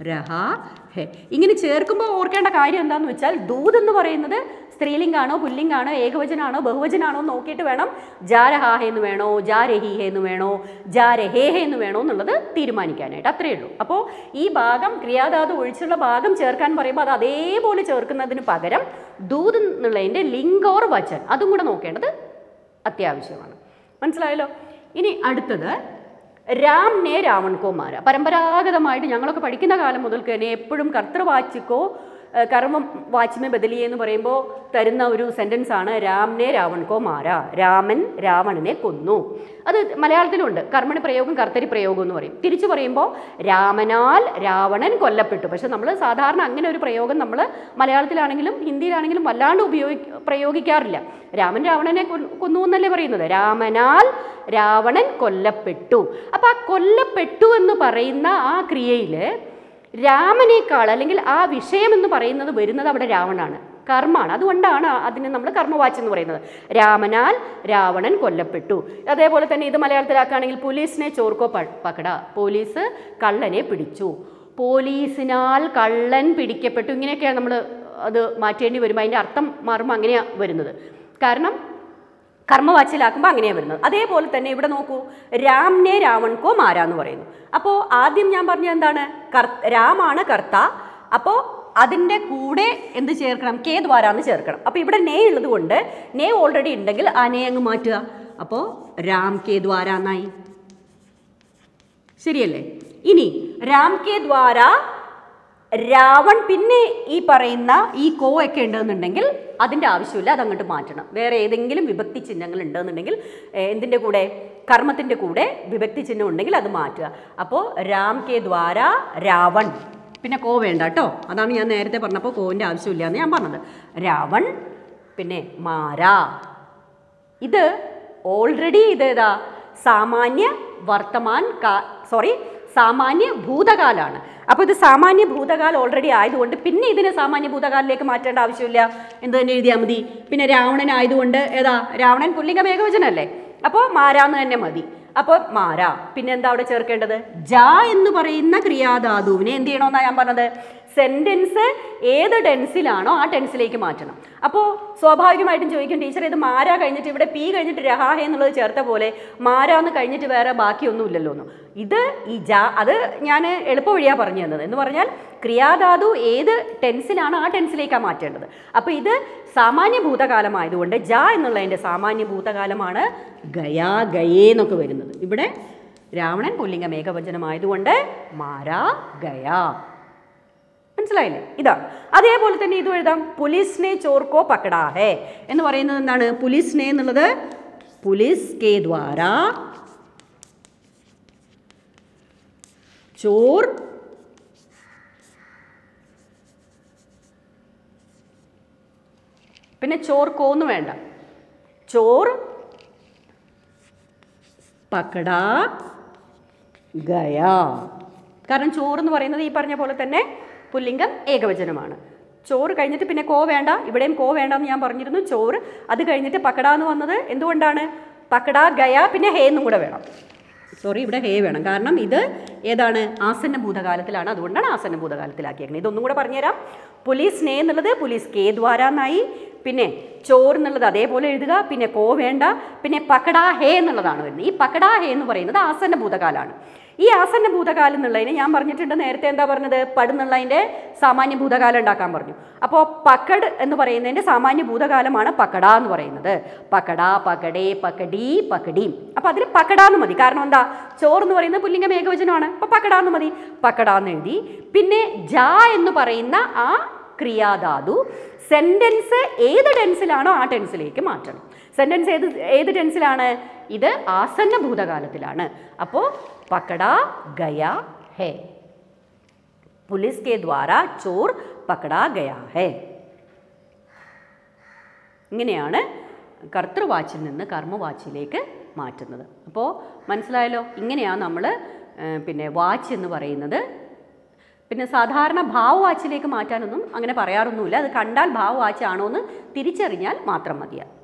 രഹാ ഹെ. ഇങ്ങനെ ചേർക്കുമ്പോൾ ഓർക്കേണ്ട കാര്യം എന്താണെന്ന് വെച്ചാൽ ദൂത് എന്ന് പറയുന്നത് സ്ത്രീലിംഗാണോ പുല്ലിംഗാണോ ഏകവചനാണോ ബഹുവചനാണോ നോക്കിയിട്ട് വേണം ജാ രഹാ ഹെ എന്ന് വേണോ ജാ രഹി ഹെ എന്ന് വേണോ ജാ രഹേ ഹെ എന്ന് വേണോ എന്നുള്ളത് തീരുമാനിക്കാനായിട്ട്. അത്രയേ ഉള്ളൂ. അപ്പോൾ ഈ ഭാഗം ക്രിയാധാതു ഒഴിച്ചുള്ള ഭാഗം ചേർക്കാൻ പറയുമ്പോൾ അത് അതേപോലെ ചേർക്കുന്നതിന് പകരം ദൂത് എന്നുള്ളതിൻ്റെ ലിംഗ് ഓർ വചൻ അതും കൂടെ നോക്കേണ്ടത് അത്യാവശ്യമാണ്. മനസ്സിലായല്ലോ? ഇനി അടുത്തത് രാം നേ രാവൺ കോ മാര. പരമ്പരാഗതമായിട്ട് ഞങ്ങളൊക്കെ പഠിക്കുന്ന കാലം മുതൽക്ക് തന്നെ എപ്പോഴും കർത്തൃവാച്ചിക്കോ കർമ്മ വാച്യമേ ബദലിയെ എന്ന് പറയുമ്പോൾ തരുന്ന ഒരു സെൻറ്റൻസ് ആണ് രാംനെ രാവൺ കോ മാര. രാമൻ രാവണനെ കൊന്നു. അത് മലയാളത്തിലുണ്ട്. കർമ്മണി പ്രയോഗം കർത്തരി പ്രയോഗം എന്ന് പറയും. തിരിച്ചു പറയുമ്പോൾ രാമനാൽ രാവണൻ കൊല്ലപ്പെട്ടു. പക്ഷെ നമ്മൾ സാധാരണ അങ്ങനെ ഒരു പ്രയോഗം നമ്മൾ മലയാളത്തിലാണെങ്കിലും ഹിന്ദിയിലാണെങ്കിലും വല്ലാണ്ട് പ്രയോഗിക്കാറില്ല. രാമൻ രാവണനെ കൊന്നു എന്നല്ലേ പറയുന്നത്. രാമനാൽ രാവണൻ കൊല്ലപ്പെട്ടു. അപ്പോൾ ആ കൊല്ലപ്പെട്ടു എന്ന് പറയുന്ന ആ ക്രിയയിൽ രാമനേക്കാൾ അല്ലെങ്കിൽ ആ വിഷയം എന്ന് പറയുന്നത് വരുന്നത് അവിടെ രാവണാണ്, കർമ്മമാണ്. അതുകൊണ്ടാണ് അതിനെ നമ്മൾ കർമ്മവാച്യം എന്ന് പറയുന്നത്. രാമനാൽ രാവണൻ കൊല്ലപ്പെട്ടു. അതേപോലെ തന്നെ ഇത് മലയാളത്തിലാക്കുകയാണെങ്കിൽ പോലീസിനെ ചോർക്കോ പക്കട. പോലീസ് കള്ളനെ പിടിച്ചു. പോലീസിനാൽ കള്ളൻ പിടിക്കപ്പെട്ടു. ഇങ്ങനെയൊക്കെയാണ് നമ്മൾ അത് മാറ്റേണ്ടി വരുമ്പോൾ അതിൻ്റെ അർത്ഥം മാറുമ്പോൾ അങ്ങനെയാണ് വരുന്നത്. കാരണം കർമ്മവാച്യലാക്കുമ്പോൾ അങ്ങനെയാണ് വരുന്നത്. അതേപോലെ തന്നെ ഇവിടെ നോക്കൂ, രാംനെ രാവൺ കോ മാര എന്ന് പറയുന്നു. അപ്പോൾ ആദ്യം ഞാൻ പറഞ്ഞത് എന്താണ്? രാമാണ് കർത്ത. അപ്പോൾ അതിൻ്റെ കൂടെ എന്ത് ചേർക്കണം? കെ ദ്വാരാന്ന് ചേർക്കണം. അപ്പോൾ ഇവിടെ നേ ഉള്ളത് കൊണ്ട് നേ ഓൾറെഡി ഉണ്ടെങ്കിൽ ആ നേ അങ്ങ് മാറ്റുക. അപ്പോൾ രാം കെ ദ്വാര എന്നായി. ശരിയല്ലേ? ഇനി രാം കെ ദ്വാര രാവൺ പിന്നെ ഈ പറയുന്ന ഈ കോ ഒക്കെ ഉണ്ടെന്നുണ്ടെങ്കിൽ അതിൻ്റെ ആവശ്യമില്ല, അതങ്ങോട്ട് മാറ്റണം. വേറെ ഏതെങ്കിലും വിഭക്തി ചിഹ്നങ്ങൾ ഉണ്ടെന്നുണ്ടെങ്കിൽ എന്തിൻ്റെ കൂടെ? കർമ്മത്തിൻ്റെ കൂടെ വിഭക്തി ചിഹ്നം ഉണ്ടെങ്കിൽ അത് മാറ്റുക. അപ്പോൾ രാം കെ ദ്വാര രാവൺ, പിന്നെ കോ വേണ്ട കേട്ടോ. അതാണ് ഞാൻ നേരത്തെ പറഞ്ഞപ്പോൾ കോവിൻ്റെ ആവശ്യമില്ല എന്ന് ഞാൻ പറഞ്ഞത്. രാവൺ പിന്നെ മാര. ഇത് ഓൾറെഡി ഇതേതാ? സാമാന്യ വർത്തമാൻ സാമാന്യ ഭൂതകാലാണ്. അപ്പോൾ ഇത് സാമാന്യ ഭൂതകാലം ഓൾറെഡി ആയതുകൊണ്ട് പിന്നെ ഇതിനെ സാമാന്യ ഭൂതകാലിലേക്ക് മാറ്റേണ്ട ആവശ്യമില്ല. എന്ത് തന്നെ എഴുതിയാൽ മതി. പിന്നെ രാവണനായതുകൊണ്ട് ഏതാ? രാവണൻ പുല്ലിംഗം ഏകവചനല്ലേ, അപ്പോൾ മാരാന്ന് തന്നെ മതി. അപ്പോൾ മാര. പിന്നെ എന്താ അവിടെ ചേർക്കേണ്ടത്? ജാ എന്ന് പറയുന്ന ക്രിയാധാതുവിനെ എന്ത് ചെയ്യണമെന്നാണ് ഞാൻ പറഞ്ഞത്? സെൻറ്റൻസ് ഏത് ടെൻസിലാണോ ആ ടെൻസിലേക്ക് മാറ്റണം. അപ്പോൾ സ്വാഭാവികമായിട്ടും ചോദിക്കും, ടീച്ചർ ഇത് മാര കഴിഞ്ഞിട്ട് ഇവിടെ പി കഴിഞ്ഞിട്ട് രഹാഹ എന്നുള്ളത് ചേർത്ത പോലെ മാര എന്ന് കഴിഞ്ഞിട്ട് വേറെ ബാക്കിയൊന്നുമില്ലല്ലോ എന്ന്. ഇത് ഈ ജാ അത് ഞാൻ എളുപ്പ വഴിയാണ് പറഞ്ഞു തന്നത്. എന്ന് പറഞ്ഞാൽ ക്രിയാധാതു ഏത് ടെൻസിലാണോ ആ ടെൻസിലേക്കാണ് മാറ്റേണ്ടത്. അപ്പോൾ ഇത് സാമാന്യ ഭൂതകാലമായതുകൊണ്ട് ജാ എന്നുള്ളതിൻ്റെ സാമാന്യ ഭൂതകാലമാണ് ഗയാ ഗയേ എന്നൊക്കെ വരുന്നത്. ഇവിടെ രാവണൻ പുല്ലിംഗം ഏകവചനമായതുകൊണ്ട് മാര ഗയാ. മനസ്സിലായില്ലേ? ഇതാണ്. അതേപോലെ തന്നെ ഇത് എഴുതാം. പുലിസ്നെ ചോർക്കോ പക്കടാ ഹേ എന്ന് പറയുന്നത് എന്താണ്? പുലിസ്നെ എന്നുള്ളത് പുലിസ് കെ ദ്വാര ചോർ പിന്നെ ചോർ കോന്ന് വേണ്ട, ചോർ പക്കടാ ഗയാ. കാരണം ചോറ് എന്ന് പറയുന്നത് ഈ പറഞ്ഞ പോലെ തന്നെ പുല്ലിംഗം ഏകവചനമാണ്. ചോറ് കഴിഞ്ഞിട്ട് പിന്നെ കോ വേണ്ട, ഇവിടെയും കോ വേണ്ടെന്ന് ഞാൻ പറഞ്ഞിരുന്നു. ചോറ് അത് കഴിഞ്ഞിട്ട് പക്കട എന്ന് വന്നത് എന്തുകൊണ്ടാണ്? പക്കട ഗയ പിന്നെ ഹേ എന്നും കൂടെ വേണം. ഇവിടെ ഹേ വേണം. കാരണം ഇത് ഏതാണ്? ആസന്ന ഭൂതകാലത്തിലാണ്. അതുകൊണ്ടാണ് ആസന്ന ഭൂതകാലത്തിലാക്കിയേക്കുന്നത്. ഇതൊന്നും കൂടെ പറഞ്ഞുതരാം. പുലീസ് നേ എന്നുള്ളത് പുലീസ് കെ ദ്വാര എന്നായി. പിന്നെ ചോറ് എന്നുള്ളത് അതേപോലെ എഴുതുക. പിന്നെ കോ വേണ്ട. പിന്നെ പക്കടാ ഹേ എന്നുള്ളതാണ് വരുന്നത്. ഈ പക്കടാ ഹേ എന്ന് പറയുന്നത് ആസന്ന ഭൂതകാലമാണ്. ഈ ആസന്ന ഭൂതകാലം എന്നുള്ളതിന് ഞാൻ പറഞ്ഞിട്ടുണ്ട് നേരത്തെ. എന്താ പറഞ്ഞത്? പടുന്നുള്ളതിൻ്റെ സാമാന്യ ഭൂതകാലം ഉണ്ടാക്കാൻ പറഞ്ഞു. അപ്പോൾ പക്കട് എന്ന് പറയുന്നതിൻ്റെ സാമാന്യ ഭൂതകാലമാണ് പക്കട എന്ന് പറയുന്നത്. പക്കട, പകടേ, പകടി, പകടീം. അപ്പോൾ അതിൽ പക്കടാന്ന് മതി. കാരണം എന്താ? ചോറെന്ന് പറയുന്നത് പുല്ലിംഗം ഏകവചനമാണ്. അപ്പോൾ പക്കടാന്ന് മതി. പക്കടാന്ന് എഴുതി. പിന്നെ ജാ എന്ന് പറയുന്ന ആ ക്രിയാധാതു സെൻറ്റൻസ് ഏത് ടെൻസിലാണോ ആ ടെൻസിലേക്ക് മാറ്റണം. സെൻറ്റൻസ് ഏത് ടെൻസിലാണ്? ഇത് ആസന്ന ഭൂതകാലത്തിലാണ്. അപ്പോൾ പക്കടാ ഗയാ ഹേ. പുലിസ് കെ ദ്വാര ചോർ പക്കടാ ഗയാ ഹേ. ഇങ്ങനെയാണ് കർത്തൃവാച്ചിൽ നിന്ന് കർമ്മവാച്ചിലേക്ക് മാറ്റുന്നത്. അപ്പോൾ മനസ്സിലായല്ലോ? ഇങ്ങനെയാണ് നമ്മൾ പിന്നെ വാച്ച് എന്ന് പറയുന്നത്. പിന്നെ സാധാരണ ഭാവ് വാച്ചിലേക്ക് മാറ്റാനൊന്നും അങ്ങനെ പറയാറൊന്നുമില്ല. അത് കണ്ടാൽ ഭാവ് വാച്ചാണോ എന്ന് തിരിച്ചറിഞ്ഞാൽ മാത്രം മതിയാകും.